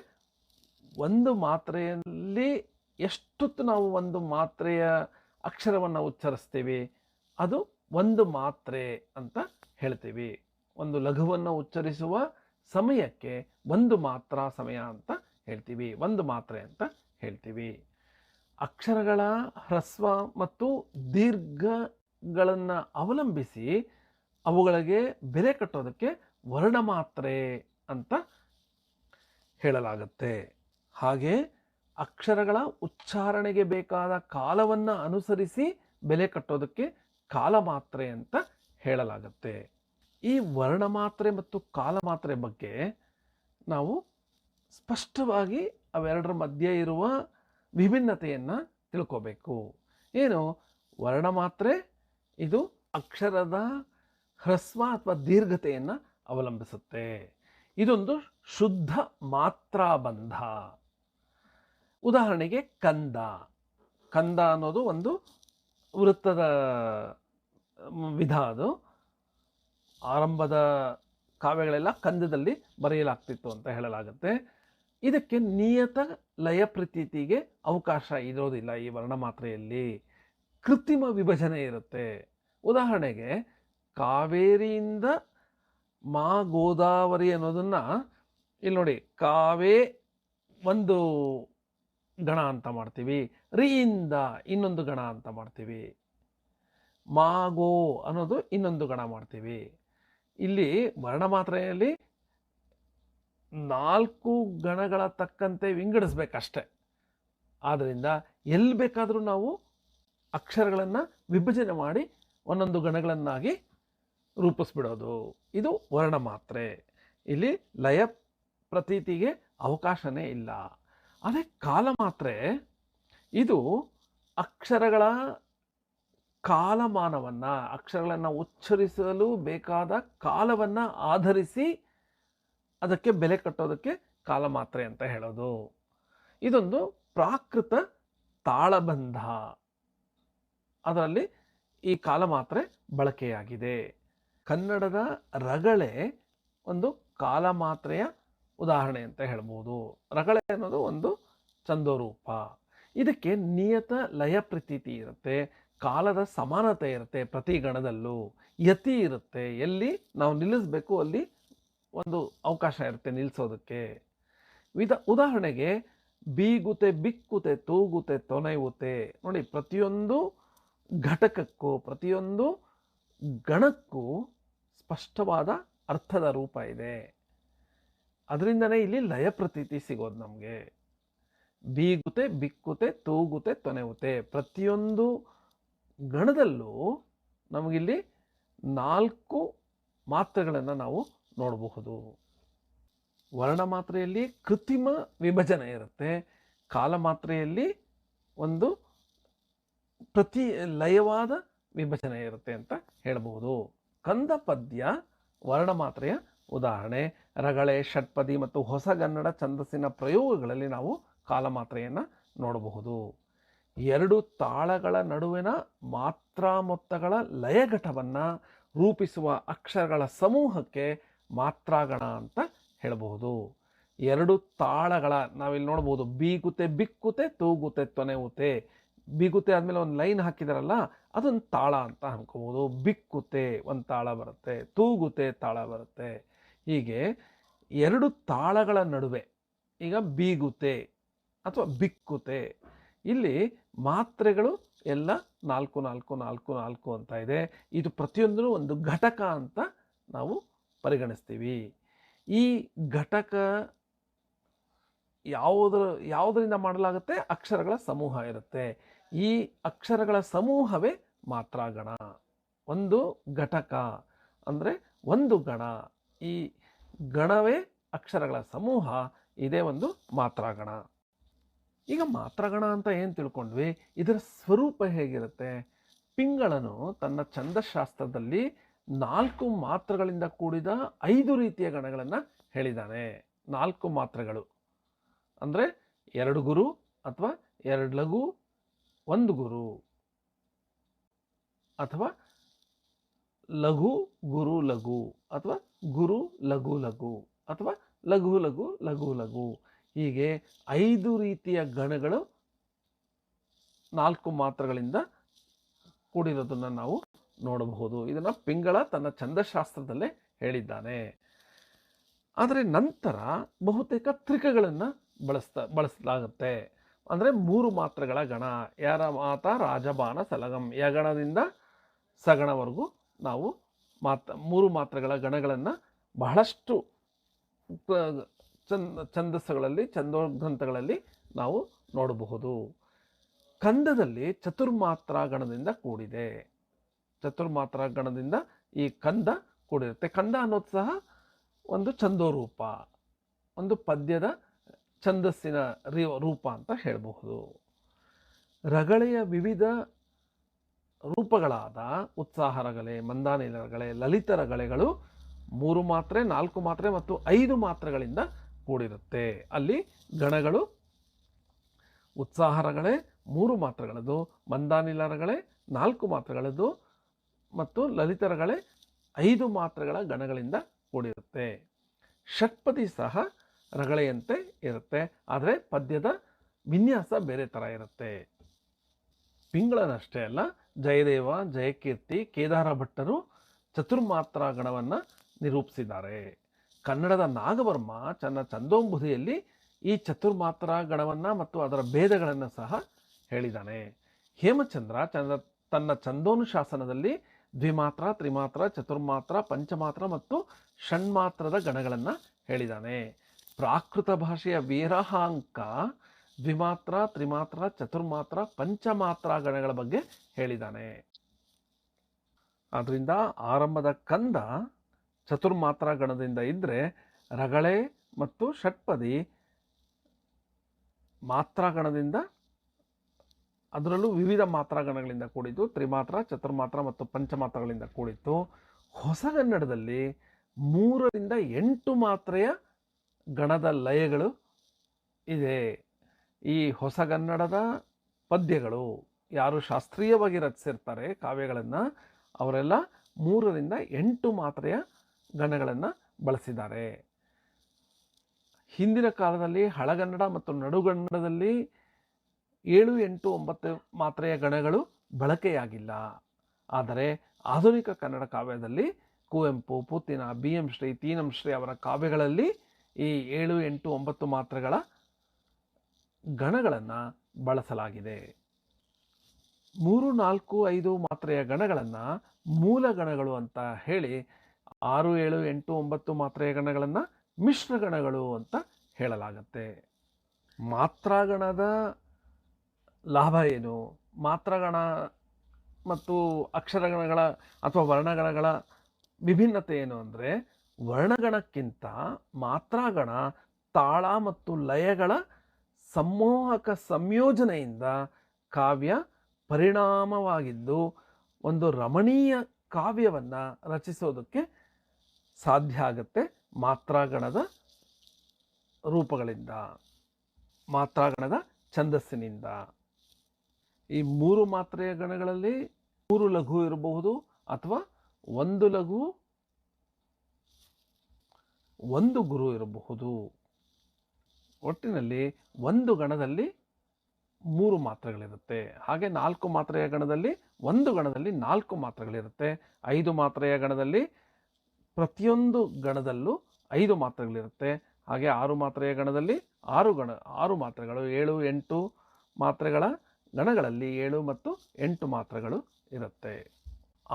1 ಮಾತ್ರೆಯಲ್ಲಿ ಎಷ್ಟೊತ್ತು ನಾವು 1 ಮಾತ್ರೆಯ ಅಕ್ಷರವನ್ನು ಉಚ್ಚರಿಸ್ತೀವಿ, ಅದು 1 ಮಾತ್ರೆ ಅಂತ ಹೇಳ್ತೀವಿ. ಒಂದು ಲಘುವನ್ನು ಉಚ್ಚರಿಸುವ ಸಮಯಕ್ಕೆ 1 ಮಾತ್ರ ಸಮಯ ಅಂತ ಹೇಳ್ತೀವಿ, 1 ಮಾತ್ರೆ ಅಂತ ಹೇಳ್ತೀವಿ. ಅಕ್ಷರಗಳ ಹ್ರಸ್ವ ಮತ್ತು ದೀರ್ಘಗಳನ್ನು ಅವಲಂಬಿಸಿ ಅವುಗಳಿಗೆ ಬೆಲೆ ಕಟ್ಟೋದಕ್ಕೆ ವರ್ಣಮಾತ್ರೆ ಅಂತ ಹೇಳಲಾಗುತ್ತೆ. ಹಾಗೆ ಅಕ್ಷರಗಳ ಉಚ್ಚಾರಣೆಗೆ ಬೇಕಾದ ಕಾಲವನ್ನು ಅನುಸರಿಸಿ ಬೆಲೆ ಕಟ್ಟೋದಕ್ಕೆ ಕಾಲಮಾತ್ರೆ ಅಂತ ಹೇಳಲಾಗುತ್ತೆ. ಈ ವರ್ಣಮಾತ್ರೆ ಮತ್ತು ಕಾಲಮಾತ್ರೆ ಬಗ್ಗೆ ನಾವು ಸ್ಪಷ್ಟವಾಗಿ ಅವೆರಡರ ಮಧ್ಯೆ ಇರುವ ವಿಭಿನ್ನತೆಯನ್ನು ತಿಳ್ಕೋಬೇಕು. ಏನು ವರ್ಣಮಾತ್ರೆ? ಇದು ಅಕ್ಷರದ ಹ್ರಸ್ವ ಅಥವಾ ದೀರ್ಘತೆಯನ್ನು ಅವಲಂಬಿಸುತ್ತೆ. ಇದೊಂದು ಶುದ್ಧ ಮಾತ್ರಾಬಂಧ. ಉದಾಹರಣೆಗೆ ಕಂದ. ಕಂದ ಅನ್ನೋದು ಒಂದು ವೃತ್ತದ ವಿಧ. ಅದು ಆರಂಭದ ಕಾವ್ಯಗಳೆಲ್ಲ ಕಂದದಲ್ಲಿ ಬರೆಯಲಾಗ್ತಿತ್ತು ಅಂತ ಹೇಳಲಾಗುತ್ತೆ. ಇದಕ್ಕೆ ನಿಯತ ಲಯ ಪ್ರತೀತಿಗೆ ಅವಕಾಶ ಇರೋದಿಲ್ಲ. ಈ ವರ್ಣಮಾತ್ರೆಯಲ್ಲಿ ಕೃತ್ರಿಮ ವಿಭಜನೆ ಇರುತ್ತೆ. ಉದಾಹರಣೆಗೆ ಕಾವೇರಿಯಿಂದ ಮಾ ಗೋದಾವರಿ ಅನ್ನೋದನ್ನು ಇಲ್ಲಿ ನೋಡಿ, ಕಾವೇ ಒಂದು ಗಣ ಅಂತ ಮಾಡ್ತೀವಿ, ರಿಯಿಂದ ಇನ್ನೊಂದು ಗಣ ಅಂತ ಮಾಡ್ತೀವಿ, ಮಾಗೋ ಅನ್ನೋದು ಇನ್ನೊಂದು ಗಣ ಮಾಡ್ತೀವಿ. ಇಲ್ಲಿ ವರ್ಣಮಾತ್ರೆಯಲ್ಲಿ 4 ಗಣಗಳ ತಕ್ಕಂತೆ ವಿಂಗಡಿಸ್ಬೇಕಷ್ಟೆ. ಆದ್ದರಿಂದ ಎಲ್ಲಿ ಬೇಕಾದರೂ ನಾವು ಅಕ್ಷರಗಳನ್ನು ವಿಭಜನೆ ಮಾಡಿ ಒಂದೊಂದು ಗಣಗಳನ್ನಾಗಿ ರೂಪಿಸ್ಬಿಡೋದು. ಇದು ವರ್ಣಮಾತ್ರೆ. ಇಲ್ಲಿ ಲಯ ಪ್ರತೀತಿಗೆ ಅವಕಾಶನೇ ಇಲ್ಲ. ಅದೇ ಕಾಲಮಾತ್ರೆ, ಇದು ಅಕ್ಷರಗಳ ಕಾಲಮಾನವನ್ನು, ಅಕ್ಷರಗಳನ್ನು ಉಚ್ಚರಿಸಲು ಬೇಕಾದ ಕಾಲವನ್ನು ಆಧರಿಸಿ ಅದಕ್ಕೆ ಬೆಲೆ ಕಟ್ಟೋದಕ್ಕೆ ಕಾಲಮಾತ್ರೆ ಅಂತ ಹೇಳೋದು. ಇದೊಂದು ಪ್ರಾಕೃತ ತಾಳಬಂಧ, ಅದರಲ್ಲಿ ಈ ಕಾಲಮಾತ್ರೆ ಬಳಕೆಯಾಗಿದೆ. ಕನ್ನಡದ ರಗಳೆ ಒಂದು ಕಾಲಮಾತ್ರೆಯ ಉದಾಹರಣೆ ಅಂತ ಹೇಳ್ಬೋದು. ರಗಳೆ ಅನ್ನೋದು ಒಂದು ಛಂದೋರೂಪ. ಇದಕ್ಕೆ ನಿಯತ ಲಯ ಪ್ರತೀತಿ ಇರುತ್ತೆ, ಕಾಲದ ಸಮಾನತೆ ಇರುತ್ತೆ, ಪ್ರತಿ ಗಣದಲ್ಲೂ ಯತಿ ಇರುತ್ತೆ. ಎಲ್ಲಿ ನಾವು ನಿಲ್ಲಿಸಬೇಕು ಅಲ್ಲಿ ಒಂದು ಅವಕಾಶ ಇರುತ್ತೆ ನಿಲ್ಲಿಸೋದಕ್ಕೆ. ಉದಾಹರಣೆಗೆ ಬೀಗುತೆ, ಬಿಕ್ಕುತೆ, ತೂಗುತೆ, ತೊನೆಯುತ್ತೆ. ನೋಡಿ, ಪ್ರತಿಯೊಂದು ಘಟಕಕ್ಕೂ ಪ್ರತಿಯೊಂದು ಗಣಕ್ಕೂ ಸ್ಪಷ್ಟವಾದ ಅರ್ಥದ ರೂಪ ಇದೆ. ಅದರಿಂದನೇ ಇಲ್ಲಿ ಲಯ ಪ್ರತೀತಿ ಸಿಗೋದು ನಮಗೆ. ಬೀಗುತೆ, ಬಿಕ್ಕುತೆ, ತೂಗುತೆ, ತೊನೆಯುತ್ತೆ, ಪ್ರತಿಯೊಂದು ಗಣದಲ್ಲೂ ನಮಗಿಲ್ಲಿ 4 ಮಾತ್ರೆಗಳನ್ನು ನಾವು ನೋಡಬಹುದು. ವರ್ಣ ಮಾತ್ರೆಯಲ್ಲಿ ಕೃತ್ರಿಮ ವಿಭಜನೆ ಇರುತ್ತೆ, ಕಾಲ ಮಾತ್ರೆಯಲ್ಲಿ ಒಂದು ಪ್ರತಿ ಲಯವಾದ ವಿಭಜನೆ ಇರುತ್ತೆ ಅಂತ ಹೇಳಬಹುದು. ಕಂದ ಪದ್ಯ ವರ್ಣ ಮಾತ್ರೆಯ ಉದಾಹರಣೆ. ರಗಳೆ, ಷಟ್ಪದಿ ಮತ್ತು ಹೊಸಗನ್ನಡ ಛಂದಸ್ಸಿನ ಪ್ರಯೋಗಗಳಲ್ಲಿ ನಾವು ಕಾಲಮಾತ್ರೆಯನ್ನು ನೋಡಬಹುದು. ಎರಡು ತಾಳಗಳ ನಡುವಿನ ಮಾತ್ರಾ ಮೊತ್ತಗಳ ಲಯಘಟವನ್ನು ರೂಪಿಸುವ ಅಕ್ಷರಗಳ ಸಮೂಹಕ್ಕೆ ಮಾತ್ರಾಗಣ ಅಂತ ಹೇಳಬಹುದು. ಎರಡು ತಾಳಗಳ ನಾವಿಲ್ಲಿ ನೋಡ್ಬೋದು, ಬೀಗುತೆ ಬಿಕ್ಕುತೆ, ತೂಗುತೆ ತೊನೆವುತೆ. ಬೀಗುತೆ ಆದಮೇಲೆ ಒಂದು ಲೈನ್ ಹಾಕಿದಾರಲ್ಲ, ಅದೊಂದು ತಾಳ ಅಂತ ಅನ್ಕೋಬೋದು. ಬಿಕ್ಕುತೆ ಒಂದು ತಾಳ ಬರುತ್ತೆ, ತೂಗುತೆ ತಾಳ ಬರುತ್ತೆ. ಹೀಗೆ ಎರಡು ತಾಳಗಳ ನಡುವೆ, ಈಗ ಬೀಗುತೆ ಅಥವಾ ಬಿಕ್ಕುತೆ, ಇಲ್ಲಿ ಮಾತ್ರೆಗಳು ಎಲ್ಲ 4 4 4 4 ಅಂತ ಇದೆ. ಇದು ಪ್ರತಿಯೊಂದೂ ಒಂದು ಘಟಕ ಅಂತ ನಾವು ಪರಿಗಣಿಸ್ತೀವಿ. ಈ ಘಟಕ ಯಾವುದರಿಂದ ಮಾಡಲಾಗುತ್ತೆ? ಅಕ್ಷರಗಳ ಸಮೂಹ ಇರುತ್ತೆ. ಈ ಅಕ್ಷರಗಳ ಸಮೂಹವೇ ಮಾತ್ರಾಗಣ. ಒಂದು ಘಟಕ ಅಂದರೆ ಒಂದು ಗಣ, ಈ ಗಣವೇ ಅಕ್ಷರಗಳ ಸಮೂಹ, ಇದೇ ಒಂದು ಮಾತ್ರಾಗಣ. ಈಗ ಮಾತ್ರಾಗಣ ಅಂತ ಏನು ತಿಳ್ಕೊಂಡ್ವಿ, ಇದರ ಸ್ವರೂಪ ಹೇಗಿರುತ್ತೆ? ಪಿಂಗಳನು ತನ್ನ ಛಂದಶಾಸ್ತ್ರದಲ್ಲಿ 4 ಮಾತ್ರೆಗಳಿಂದ ಕೂಡಿದ 5 ರೀತಿಯ ಗಣಗಳನ್ನು ಹೇಳಿದ್ದಾನೆ. 4 ಮಾತ್ರೆಗಳು ಅಂದರೆ 2 ಗುರು ಅಥವಾ 2 ಲಘು, 1 ಗುರು, ಅಥವಾ ಲಘು ಗುರು ಲಘು, ಅಥವಾ ಗುರು ಲಘು ಲಘು, ಅಥವಾ ಲಘು ಲಘು ಲಘು ಲಘು. ಹೀಗೆ 5 ರೀತಿಯ ಗಣಗಳು 4 ಮಾತ್ರೆಗಳಿಂದ ಕೂಡಿರೋದನ್ನು ನಾವು ನೋಡಬಹುದು. ಇದನ್ನು ಪಿಂಗಳ ತನ್ನ ಛಂದಶಾಸ್ತ್ರದಲ್ಲೇ ಹೇಳಿದ್ದಾನೆ. ಆದರೆ ನಂತರ ಬಹುತೇಕ ತ್ರಿಕಗಳನ್ನು ಬಳಸಲಾಗುತ್ತೆ. ಅಂದರೆ 3 ಮಾತ್ರೆಗಳ ಗಣ, ಯಾರ ಮಾತ ರಾಜಬಾಣ ಸಲಗಂ, ಯಗಣದಿಂದ ಸಗಣವರೆಗೂ ನಾವು 3 ಮಾತ್ರೆಗಳ ಗಣಗಳನ್ನು ಬಹಳಷ್ಟು ಛಂದಸ್ಸುಗಳಲ್ಲಿ, ಛಂದೋಗ್ರಂಥಗಳಲ್ಲಿ ನಾವು ನೋಡಬಹುದು. ಕಂದದಲ್ಲಿ ಚತುರ್ಮಾತ್ರಾ ಗಣದಿಂದ ಕೂಡಿದೆ. ಚತುರ್ಮಾತ್ರಾ ಗಣದಿಂದ ಈ ಕಂದ ಕೂಡಿರುತ್ತೆ. ಕಂದ ಅನ್ನೋದು ಸಹ ಒಂದು ಛಂದೋರೂಪ, ಒಂದು ಪದ್ಯದ ಛಂದಸ್ಸಿನ ರೂಪ ಅಂತ ಹೇಳಬಹುದು. ರಗಳೆಯ ವಿವಿಧ ರೂಪಗಳಾದ ಉತ್ಸಾಹ ರಗಳೆ, ಮಂದಾನಿ ರಗಳೆ, ಲಲಿತ ರಗಳೆಗಳು 3 ಮಾತ್ರೆ, 4 ಮಾತ್ರೆ ಮತ್ತು 5 ಮಾತ್ರೆಗಳಿಂದ ಕೂಡಿರುತ್ತೆ. ಅಲ್ಲಿ ಗಣಗಳು ಉತ್ಸಾಹ ರಗಳೆ 3 ಮಾತ್ರೆಗಳದು, ಮಂದಾನಿಲ ರಗಳೆ 4 ಮಾತ್ರೆಗಳದು ಮತ್ತು ಲಲಿತ ರಗಳೆ 5 ಮಾತ್ರೆಗಳ ಗಣಗಳಿಂದ ಕೂಡಿರುತ್ತೆ. ಷಟ್ಪದಿ ಸಹ ರಗಳೆಯಂತೆ ಇರುತ್ತೆ, ಆದರೆ ಪದ್ಯದ ವಿನ್ಯಾಸ ಬೇರೆ ಥರ ಇರುತ್ತೆ. ಪಿಂಗಳನಷ್ಟೇ ಅಲ್ಲ, ಜಯದೇವ, ಜಯಕೀರ್ತಿ, ಕೇದಾರ ಭಟ್ಟರು ಚತುರ್ಮಾತ್ರಾ ಗಣವನ್ನು ನಿರೂಪಿಸಿದ್ದಾರೆ. ಕನ್ನಡದ ನಾಗವರ್ಮ ತನ್ನ ಛಂದೋಂಬುಧಿಯಲ್ಲಿ ಈ ಚತುರ್ಮಾತ್ರಾ ಗಣವನ್ನು ಮತ್ತು ಅದರ ಭೇದಗಳನ್ನು ಸಹ ಹೇಳಿದ್ದಾನೆ. ಹೇಮಚಂದ್ರ ತನ್ನ ಛಂದೋನುಶಾಸನದಲ್ಲಿ ದ್ವಿಮಾತ್ರ, ತ್ರಿಮಾತ್ರ, ಚತುರ್ಮಾತ್ರ, ಪಂಚಮಾತ್ರ ಮತ್ತು ಷಣ್ಮಾತ್ರದ ಗಣಗಳನ್ನು ಹೇಳಿದ್ದಾನೆ. ಪ್ರಾಕೃತ ಭಾಷೆಯ ವೀರಹಾಂಕ ದ್ವಿಮಾತ್ರ, ತ್ರಿಮಾತ್ರ, ಚತುರ್ಮಾತ್ರ, ಪಂಚಮಾತ್ರ ಗಣಗಳ ಬಗ್ಗೆ ಹೇಳಿದ್ದಾನೆ. ಆದ್ದರಿಂದ ಆರಂಭದ ಕಂದ ಚತುರ್ಮಾತ್ರಾ ಗಣದಿಂದ ಇದ್ದರೆ, ರಗಳೆ ಮತ್ತು ಷಟ್ಪದಿ ಮಾತ್ರಾಗಣದಿಂದ, ಅದರಲ್ಲೂ ವಿವಿಧ ಮಾತ್ರಾಗಣಗಳಿಂದ ಕೂಡಿದ್ದು, ತ್ರಿಮಾತ್ರ, ಚತುರ್ಮಾತ್ರ ಮತ್ತು ಪಂಚಮಾತ್ರಗಳಿಂದ ಕೂಡಿತ್ತು. ಹೊಸಗನ್ನಡದಲ್ಲಿ 3 ರಿಂದ 8 ಮಾತ್ರೆಯ ಗಣದ ಲಯಗಳು ಇದೆ. ಈ ಹೊಸಗನ್ನಡದ ಪದ್ಯಗಳು ಯಾರು ಶಾಸ್ತ್ರೀಯವಾಗಿ ರಚಿಸಿರ್ತಾರೆ ಕಾವ್ಯಗಳನ್ನು, ಅವರೆಲ್ಲ 3 ರಿಂದ 8 ಮಾತ್ರೆಯ ಗಣಗಳನ್ನು ಬಳಸಿದ್ದಾರೆ. ಹಿಂದಿನ ಕಾಲದಲ್ಲಿ ಹಳಗನ್ನಡ ಮತ್ತು ನಡುಗನ್ನಡದಲ್ಲಿ 7, 8, 9 ಮಾತ್ರೆಯ ಗಣಗಳು ಬಳಕೆಯಾಗಿಲ್ಲ. ಆದರೆ ಆಧುನಿಕ ಕನ್ನಡ ಕಾವ್ಯದಲ್ಲಿ ಕುವೆಂಪು, ಪುತ್ತಿನ, BM ಶ್ರೀ, ತೀನಂ ಶ್ರೀ ಅವರ ಕಾವ್ಯಗಳಲ್ಲಿ ಈ 7, 8, 9 ಮಾತ್ರೆಗಳ ಗಣಗಳನ್ನು ಬಳಸಲಾಗಿದೆ. 3, 4, 5 ಮಾತ್ರೆಯ ಗಣಗಳನ್ನು ಮೂಲ ಗಣಗಳು ಅಂತ ಹೇಳಿ, 6, 7, 8, 9 ಮಾತ್ರೆಯ ಗಣಗಳನ್ನು ಮಿಶ್ರಗಣಗಳು ಅಂತ ಹೇಳಲಾಗತ್ತೆ. ಮಾತ್ರಾಗಣದ ಲಾಭ ಏನು? ಮಾತ್ರಾಗಣ ಮತ್ತು ಅಕ್ಷರಗಣಗಳ ಅಥವಾ ವರ್ಣಗಣಗಳ ವಿಭಿನ್ನತೆ ಏನು ಅಂದರೆ, ವರ್ಣಗಣಕ್ಕಿಂತ ಮಾತ್ರಾಗಣ ತಾಳ ಮತ್ತು ಲಯಗಳ ಸಂಮೋಹಕ ಸಂಯೋಜನೆಯಿಂದ ಕಾವ್ಯ ಪರಿಣಾಮವಾಗಿದ್ದು ಒಂದು ರಮಣೀಯ ಕಾವ್ಯವನ್ನು ರಚಿಸೋದಕ್ಕೆ ಸಾಧ್ಯ ಆಗುತ್ತೆ ಮಾತ್ರಾಗಣದ ರೂಪಗಳಿಂದ, ಮಾತ್ರಾಗಣದ ಛಂದಸ್ಸಿನಿಂದ. ಈ 3 ಮಾತ್ರೆಯ ಗಣಗಳಲ್ಲಿ 3 ಲಘು ಇರಬಹುದು ಅಥವಾ 1 ಲಘು 1 ಗುರು ಇರಬಹುದು. ಒಟ್ಟಿನಲ್ಲಿ 1 ಗಣದಲ್ಲಿ 3 ಮಾತ್ರೆಗಳಿರುತ್ತೆ. ಹಾಗೆ 4 ಮಾತ್ರೆಯ ಗಣದಲ್ಲಿ 1 ಗಣದಲ್ಲಿ 4 ಮಾತ್ರೆಗಳಿರುತ್ತೆ. 5 ಮಾತ್ರೆಯ ಗಣದಲ್ಲಿ ಪ್ರತಿಯೊಂದು ಗಣದಲ್ಲೂ 5 ಮಾತ್ರೆಗಳಿರುತ್ತೆ. ಹಾಗೆ 6 ಮಾತ್ರೆಯ ಗಣದಲ್ಲಿ 6 ಮಾತ್ರೆಗಳು, 7, 8 ಮಾತ್ರೆಗಳ ಗಣಗಳಲ್ಲಿ 7 ಮತ್ತು 8 ಮಾತ್ರೆಗಳು ಇರುತ್ತೆ.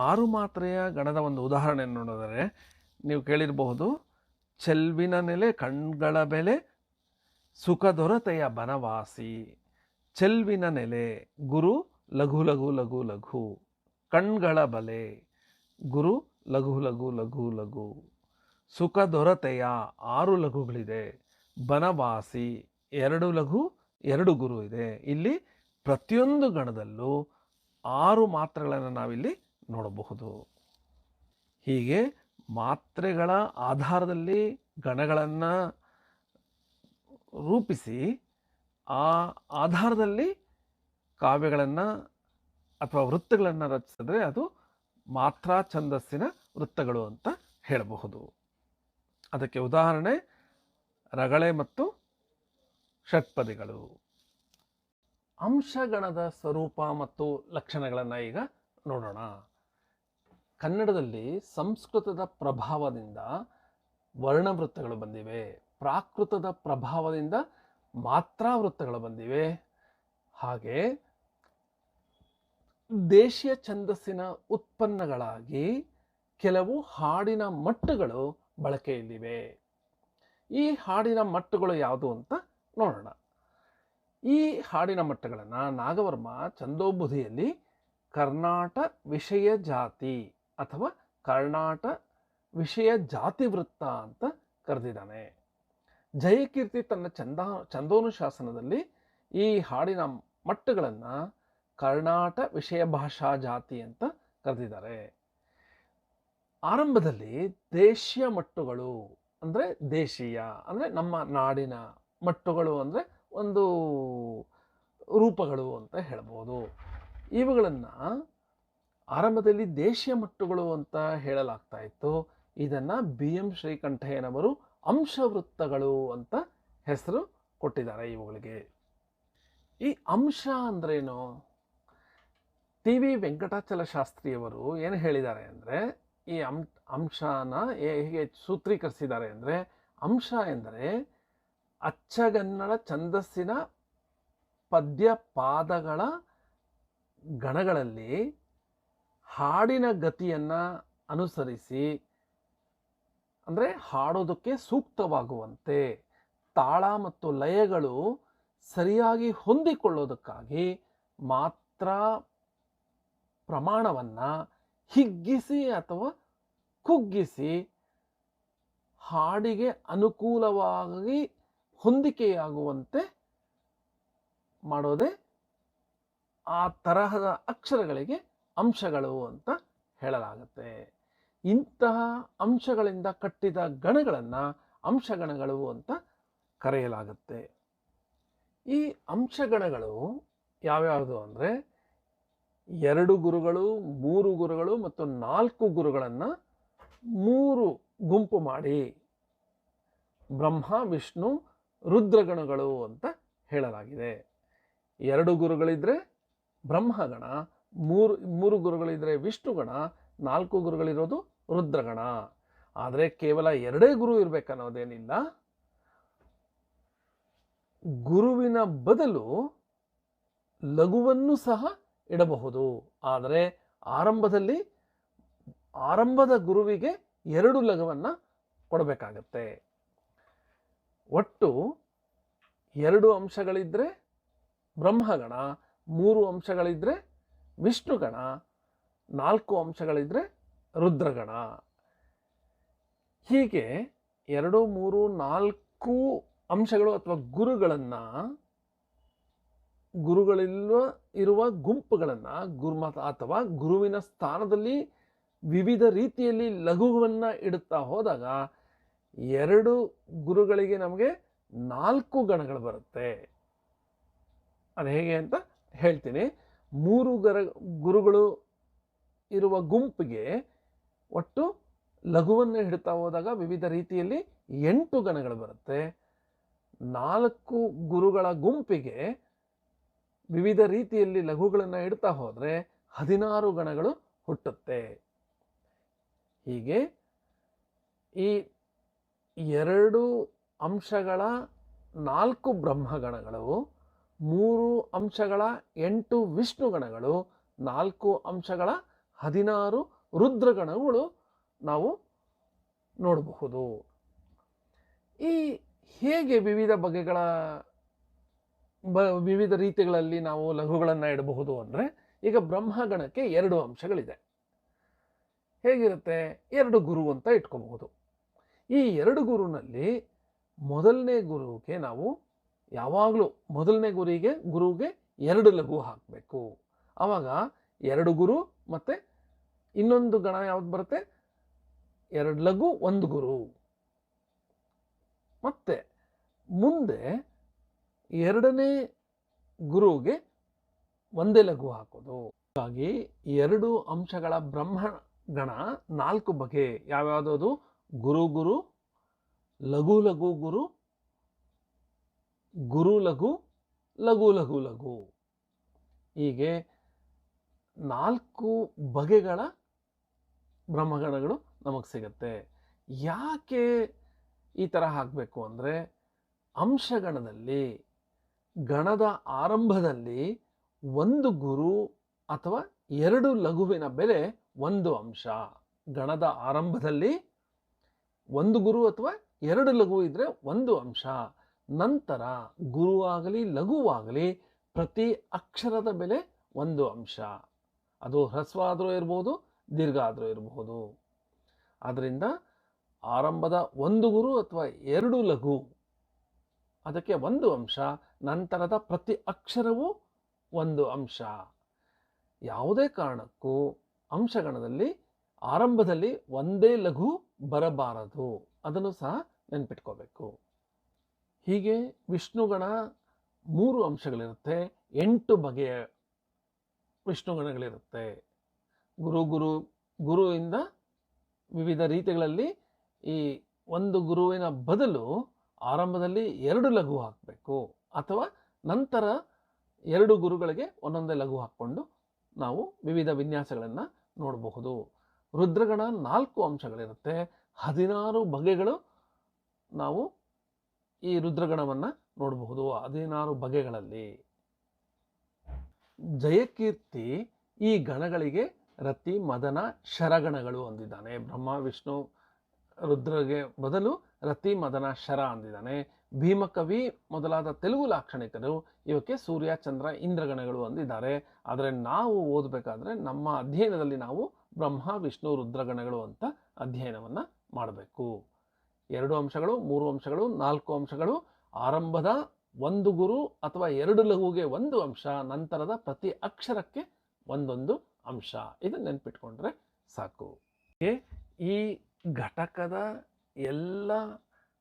6 ಮಾತ್ರೆಯ ಗಣದ ಒಂದು ಉದಾಹರಣೆ ನೋಡಿದರೆ ನೀವು ಕೇಳಿರಬಹುದು, ಚೆಲ್ವಿನ ನೆಲೆ ಕಣ್ಗಳ ಬೆಲೆ ಸುಖ ದೊರತೆಯ ಬನವಾಸಿ. ಚೆಲ್ವಿನ ನೆಲೆ ಗುರು ಲಘು ಲಘು ಲಘು ಲಘು, ಕಣ್ಗಳ ಬಲೆ ಗುರು ಲಘು ಲಘು ಲಘು ಲಘು, ಸುಖ ದೊರತೆಯ 6 ಲಘುಗಳಿದೆ, ಬನವಾಸಿ 2 ಲಘು 2 ಗುರು ಇದೆ. ಇಲ್ಲಿ ಪ್ರತಿಯೊಂದು ಗಣದಲ್ಲೂ 6 ಮಾತ್ರೆಗಳನ್ನು ನಾವಿಲ್ಲಿ ನೋಡಬಹುದು. ಹೀಗೆ ಮಾತ್ರೆಗಳ ಆಧಾರದಲ್ಲಿ ಗಣಗಳನ್ನು ರೂಪಿಸಿ ಆ ಆಧಾರದಲ್ಲಿ ಕಾವ್ಯಗಳನ್ನು ಅಥವಾ ವೃತ್ತಗಳನ್ನು ರಚಿಸಿದ್ರೆ ಅದು ಮಾತ್ರಾ ಛಂದಸ್ಸಿನ ವೃತ್ತಗಳು ಅಂತ ಹೇಳಬಹುದು. ಅದಕ್ಕೆ ಉದಾಹರಣೆ ರಗಳೆ ಮತ್ತು ಷಟ್ಪದಿಗಳು. ಅಂಶಗಣದ ಸ್ವರೂಪ ಮತ್ತು ಲಕ್ಷಣಗಳನ್ನು ಈಗ ನೋಡೋಣ. ಕನ್ನಡದಲ್ಲಿ ಸಂಸ್ಕೃತದ ಪ್ರಭಾವದಿಂದ ವರ್ಣವೃತ್ತಗಳು ಬಂದಿವೆ, ಪ್ರಾಕೃತದ ಪ್ರಭಾವದಿಂದ ಮಾತ್ರಾವೃತ್ತಗಳು ಬಂದಿವೆ. ಹಾಗೆ ದೇಶೀಯ ಛಂದಸ್ಸಿನ ಉತ್ಪನ್ನಗಳಾಗಿ ಕೆಲವು ಹಾಡಿನ ಮಟ್ಟುಗಳು ಬಳಕೆಯಲ್ಲಿವೆ. ಈ ಹಾಡಿನ ಮಟ್ಟುಗಳು ಯಾವುದು ಅಂತ ನೋಡೋಣ. ಈ ಹಾಡಿನ ಮಟ್ಟಗಳನ್ನು ನಾಗವರ್ಮ ಛಂದೋಬುಧಿಯಲ್ಲಿ ಕರ್ನಾಟ ವಿಷಯ ಜಾತಿ ಅಥವಾ ಕರ್ನಾಟ ವಿಷಯ ಜಾತಿ ವೃತ್ತ ಅಂತ ಕರೆದಿದ್ದಾನೆ. ಜಯಕೀರ್ತಿ ತನ್ನ ಛಂದೋನುಶಾಸನದಲ್ಲಿ ಈ ಹಾಡಿನ ಮಟ್ಟುಗಳನ್ನು ಕರ್ನಾಟ ವಿಷಯ ಭಾಷಾ ಜಾತಿ ಅಂತ ಕರೆದಿದ್ದಾರೆ. ಆರಂಭದಲ್ಲಿ ದೇಶೀಯ ಮಟ್ಟುಗಳು ಅಂದರೆ ದೇಶೀಯ ಅಂದರೆ ನಮ್ಮ ನಾಡಿನ, ಮಟ್ಟುಗಳು ಅಂದರೆ ಒಂದು ರೂಪಗಳು ಅಂತ ಹೇಳ್ಬೋದು. ಇವುಗಳನ್ನು ಆರಂಭದಲ್ಲಿ ದೇಶೀಯ ಮಟ್ಟುಗಳು ಅಂತ ಹೇಳಲಾಗ್ತಾ ಇತ್ತು. ಇದನ್ನು BM ಶ್ರೀಕಂಠಯ್ಯನವರು ಅಂಶವೃತ್ತಗಳು ಅಂತ ಹೆಸರು ಕೊಟ್ಟಿದ್ದಾರೆ ಇವುಗಳಿಗೆ. ಈ ಅಂಶ ಅಂದ್ರೇನು? TV ವೆಂಕಟಾಚಲ ಶಾಸ್ತ್ರಿಯವರು ಏನು ಹೇಳಿದ್ದಾರೆ ಅಂದರೆ, ಈ ಅಂಶನ ಹೇಗೆ ಸೂತ್ರೀಕರಿಸಿದ್ದಾರೆ ಅಂದರೆ, ಅಂಶ ಎಂದರೆ ಅಚ್ಚಗನ್ನಡ ಛಂದಸ್ಸಿನ ಪದ್ಯ ಪಾದಗಳ ಗಣಗಳಲ್ಲಿ ಹಾಡಿನ ಗತಿಯನ್ನು ಅನುಸರಿಸಿ, ಅಂದರೆ ಹಾಡೋದಕ್ಕೆ ಸೂಕ್ತವಾಗುವಂತೆ ತಾಳ ಮತ್ತು ಲಯಗಳು ಸರಿಯಾಗಿ ಹೊಂದಿಕೊಳ್ಳೋದಕ್ಕಾಗಿ ಮಾತ್ರ ಪ್ರಮಾಣವನ್ನು ಹಿಗ್ಗಿಸಿ ಅಥವಾ ಕುಗ್ಗಿಸಿ ಹಾಡಿಗೆ ಅನುಕೂಲವಾಗಿ ಹೊಂದಿಕೆಯಾಗುವಂತೆ ಮಾಡೋದೇ ಆ ತರಹದ ಅಕ್ಷರಗಳಿಗೆ ಅಂಶಗಳು ಅಂತ ಹೇಳಲಾಗುತ್ತೆ. ಇಂತಹ ಅಂಶಗಳಿಂದ ಕಟ್ಟಿದ ಗಣಗಳನ್ನು ಅಂಶಗಣಗಳು ಅಂತ ಕರೆಯಲಾಗುತ್ತೆ. ಈ ಅಂಶಗಣಗಳು ಯಾವ್ಯಾವುದು ಅಂದರೆ 2 ಗುರುಗಳು, 3 ಗುರುಗಳು ಮತ್ತು 4 ಗುರುಗಳನ್ನು 3 ಗುಂಪು ಮಾಡಿ ಬ್ರಹ್ಮ, ವಿಷ್ಣು, ರುದ್ರಗಣಗಳು ಅಂತ ಹೇಳಲಾಗಿದೆ. 2 ಗುರುಗಳಿದ್ರೆ ಬ್ರಹ್ಮಗಣ, 3 ಗುರುಗಳಿದ್ರೆ ವಿಷ್ಣುಗಣ, 4 ಗುರುಗಳಿರೋದು ರುದ್ರಗಣ. ಆದರೆ ಕೇವಲ 2 ಗುರು ಇರಬೇಕನ್ನೋದೇನಿಲ್ಲ. ಗುರುವಿನ ಬದಲು ಲಘುವನ್ನು ಸಹ ಇಡಬಹುದು. ಆದರೆ ಆರಂಭದ ಗುರುವಿಗೆ 2 ಲಘುವನ್ನು ಕೊಡಬೇಕಾಗತ್ತೆ. ಒಟ್ಟು 2 ಅಂಶಗಳಿದ್ರೆ ಬ್ರಹ್ಮಗಣ, 3 ಅಂಶಗಳಿದ್ರೆ ವಿಷ್ಣುಗಣ, 4 ಅಂಶಗಳಿದ್ರೆ ರುದ್ರಗಣ. ಹೀಗೆ 2, 3, 4 ಅಂಶಗಳು ಅಥವಾ ಗುರುಗಳಿರುವ ಗುಂಪುಗಳನ್ನು ಅಥವಾ ಗುರುವಿನ ಸ್ಥಾನದಲ್ಲಿ ವಿವಿಧ ರೀತಿಯಲ್ಲಿ ಲಘುವನ್ನು ಇಡುತ್ತಾ ಹೋದಾಗ 2 ಗುರುಗಳಿಗೆ ನಮಗೆ 4 ಗಣಗಳು ಬರುತ್ತೆ. ಅದು ಹೇಗೆ ಅಂತ ಹೇಳ್ತೀನಿ. 3 ಗುರುಗಳು ಇರುವ ಗುಂಪಿಗೆ ಒಟ್ಟು ಲಘುವನ್ನು ಇಡ್ತಾ ಹೋದಾಗ ವಿವಿಧ ರೀತಿಯಲ್ಲಿ 8 ಗಣಗಳು ಬರುತ್ತೆ. 4 ಗುರುಗಳ ಗುಂಪಿಗೆ ವಿವಿಧ ರೀತಿಯಲ್ಲಿ ಲಘುಗಳನ್ನು ಇಡ್ತಾ ಹೋದರೆ 16 ಗಣಗಳು ಹುಟ್ಟುತ್ತೆ. ಹೀಗೆ ಈ 2 ಅಂಶಗಳ 4 ಬ್ರಹ್ಮಗಣಗಳು, 3 ಅಂಶಗಳ 8 ವಿಷ್ಣುಗಣಗಳು, 4 ಅಂಶಗಳ 16 ರುದ್ರಗಣಗಳು ನಾವು ನೋಡಬಹುದು. ಈ ಹೇಗೆ ವಿವಿಧ ರೀತಿಗಳಲ್ಲಿ ನಾವು ಲಘುಗಳನ್ನು ಇಡಬಹುದು ಅಂದರೆ, ಈಗ ಬ್ರಹ್ಮಗಣಕ್ಕೆ 2 ಅಂಶಗಳಿದೆ. ಹೇಗಿರುತ್ತೆ? 2 ಗುರು ಅಂತ ಇಟ್ಕೋಬಹುದು. ಈ 2 ಗುರುನಲ್ಲಿ ಮೊದಲನೇ ಗುರುವಿಗೆ ನಾವು ಯಾವಾಗಲೂ ಮೊದಲನೇ ಗುರುವಿಗೆ 2 ಲಘು ಹಾಕಬೇಕು. ಆವಾಗ 2 ಗುರು ಮತ್ತು ಇನ್ನೊಂದು ಗಣ ಯಾವ್ದು ಬರುತ್ತೆ? 2 ಲಘು 1 ಗುರು. ಮತ್ತೆ ಮುಂದೆ 2ನೇ ಗುರುವಿಗೆ 1 ಲಘು ಹಾಕೋದು. ಹಾಗಾಗಿ 2 ಅಂಶಗಳ ಬ್ರಹ್ಮಗಣ 4 ಬಗೆ ಯಾವ್ಯಾವುದು? ಗುರು ಗುರು, ಲಘು ಲಘು ಗುರು, ಗುರು ಲಘು, ಲಘು ಲಘು ಲಘು. ಹೀಗೆ 4 ಬಗೆಗಳ ಬ್ರಹ್ಮಗಣಗಳು ನಮಗೆ ಸಿಗುತ್ತೆ. ಯಾಕೆ ಈ ಥರ ಹಾಕಬೇಕು ಅಂದರೆ, ಅಂಶಗಣದಲ್ಲಿ ಗಣದ ಆರಂಭದಲ್ಲಿ 1 ಗುರು ಅಥವಾ 2 ಲಘುವಿನ ಬೆಲೆ 1 ಅಂಶ. ಗಣದ ಆರಂಭದಲ್ಲಿ 1 ಗುರು ಅಥವಾ 2 ಲಘು ಇದ್ರೆ 1 ಅಂಶ. ನಂತರ ಗುರುವಾಗಲಿ ಲಘುವಾಗಲಿ ಪ್ರತಿ ಅಕ್ಷರದ ಬೆಲೆ 1 ಅಂಶ. ಅದು ಹ್ರಸ್ವ ಆದರೂ ಇರ್ಬೋದು, ದೀರ್ಘ ಆದರೂ ಇರಬಹುದು. ಆದ್ದರಿಂದ ಆರಂಭದ 1 ಗುರು ಅಥವಾ 2 ಲಘು ಅದಕ್ಕೆ 1 ಅಂಶ, ನಂತರದ ಪ್ರತಿ ಅಕ್ಷರವೂ 1 ಅಂಶ. ಯಾವುದೇ ಕಾರಣಕ್ಕೂ ಅಂಶಗಣದಲ್ಲಿ ಆರಂಭದಲ್ಲಿ ಒಂದೇ ಲಘು ಬರಬಾರದು. ಅದನ್ನು ಸಹ ನೆನ್ಪಿಟ್ಕೋಬೇಕು. ಹೀಗೆ ವಿಷ್ಣುಗಣ 3 ಅಂಶಗಳಿರುತ್ತೆ, 8 ಬಗೆಯ ವಿಷ್ಣುಗಣಗಳಿರುತ್ತೆ. ಗುರುವಿಂದ ವಿವಿಧ ರೀತಿಗಳಲ್ಲಿ ಈ 1 ಗುರುವಿನ ಬದಲು ಆರಂಭದಲ್ಲಿ 2 ಲಘು ಹಾಕಬೇಕು, ಅಥವಾ ನಂತರ 2 ಗುರುಗಳಿಗೆ ಒಂದೊಂದೇ ಲಘು ಹಾಕ್ಕೊಂಡು ನಾವು ವಿವಿಧ ವಿನ್ಯಾಸಗಳನ್ನು ನೋಡಬಹುದು. ರುದ್ರಗಣ 4 ಅಂಶಗಳಿರುತ್ತೆ, 16 ಬಗೆಗಳು ನಾವು ಈ ರುದ್ರಗಣವನ್ನು ನೋಡಬಹುದು. 16 ಬಗೆಗಳಲ್ಲಿ ಜಯಕೀರ್ತಿ ಈ ಗಣಗಳಿಗೆ ರತಿ ಮದನ ಶರಗಣಗಳು ಅಂದಿದ್ದಾನೆ. ಬ್ರಹ್ಮ ವಿಷ್ಣು ರುದ್ರಗೆ ಬದಲು ರತಿ ಮದನ ಶರ ಅಂದಿದ್ದಾನೆ. ಭೀಮಕವಿ ಮೊದಲಾದ ತೆಲುಗು ಲಾಕ್ಷಣಿಕರು ಇವಕ್ಕೆ ಸೂರ್ಯ ಚಂದ್ರ ಇಂದ್ರಗಣಗಳು ಅಂದಿದ್ದಾರೆ. ಆದರೆ ನಾವು ಓದಬೇಕಾದ್ರೆ ನಮ್ಮ ಅಧ್ಯಯನದಲ್ಲಿ ನಾವು ಬ್ರಹ್ಮ ವಿಷ್ಣು ರುದ್ರಗಣಗಳು ಅಂತ ಅಧ್ಯಯನವನ್ನು ಮಾಡಬೇಕು. 2 ಅಂಶಗಳು, 3 ಅಂಶಗಳು, 4 ಅಂಶಗಳು, ಆರಂಭದ 1 ಗುರು ಅಥವಾ 2 ಲಘುಗೆ 1 ಅಂಶ, ನಂತರದ ಪ್ರತಿ ಅಕ್ಷರಕ್ಕೆ 1 ಅಂಶ. ಇದನ್ನು ನೆನ್ಪಿಟ್ಕೊಂಡ್ರೆ ಸಾಕು. ಈ ಘಟಕದ ಎಲ್ಲ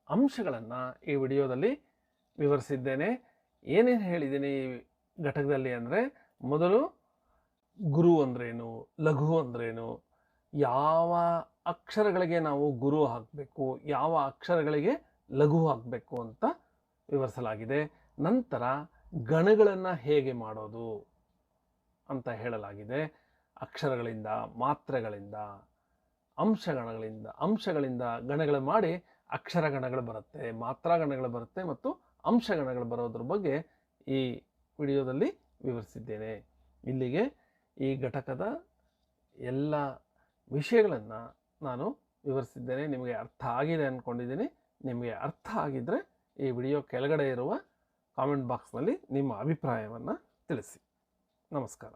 ಅಂಶಗಳನ್ನು ಈ ವಿಡಿಯೋದಲ್ಲಿ ವಿವರಿಸಿದ್ದೇನೆ. ಏನೇನು ಹೇಳಿದ್ದೀನಿ ಈ ಘಟಕದಲ್ಲಿ ಅಂದರೆ, ಮೊದಲು ಗುರು ಅಂದ್ರೇನು, ಲಘು ಅಂದ್ರೇನು, ಯಾವ ಅಕ್ಷರಗಳಿಗೆ ನಾವು ಗುರು ಹಾಕಬೇಕು, ಯಾವ ಅಕ್ಷರಗಳಿಗೆ ಲಘು ಹಾಕಬೇಕು ಅಂತ ವಿವರಿಸಲಾಗಿದೆ. ನಂತರ ಗಣಗಳನ್ನು ಹೇಗೆ ಮಾಡೋದು ಅಂತ ಹೇಳಲಾಗಿದೆ. ಅಕ್ಷರಗಳಿಂದ, ಮಾತ್ರೆಗಳಿಂದ, ಅಂಶಗಳಿಂದ ಗಣಗಳು ಮಾಡಿ ಅಕ್ಷರಗಣಗಳು ಬರುತ್ತೆ, ಮಾತ್ರಾಗಣಗಳು ಬರುತ್ತೆ ಮತ್ತು ಅಂಶಗಣಗಳು ಬರೋದ್ರ ಬಗ್ಗೆ ಈ ವಿಡಿಯೋದಲ್ಲಿ ವಿವರಿಸಿದ್ದೇನೆ. ಇಲ್ಲಿಗೆ ಈ ಘಟಕದ ಎಲ್ಲ ವಿಷಯಗಳನ್ನು ನಾನು ವಿವರಿಸಿದ್ದೇನೆ. ನಿಮಗೆ ಅರ್ಥ ಆಗಿದೆ ಅಂದ್ಕೊಂಡಿದ್ದೀನಿ. ನಿಮಗೆ ಅರ್ಥ ಆಗಿದ್ದರೆ ಈ ವಿಡಿಯೋ ಕೆಳಗಡೆ ಇರುವ ಕಾಮೆಂಟ್ ಬಾಕ್ಸ್ನಲ್ಲಿ ನಿಮ್ಮ ಅಭಿಪ್ರಾಯವನ್ನು ತಿಳಿಸಿ. ನಮಸ್ಕಾರ.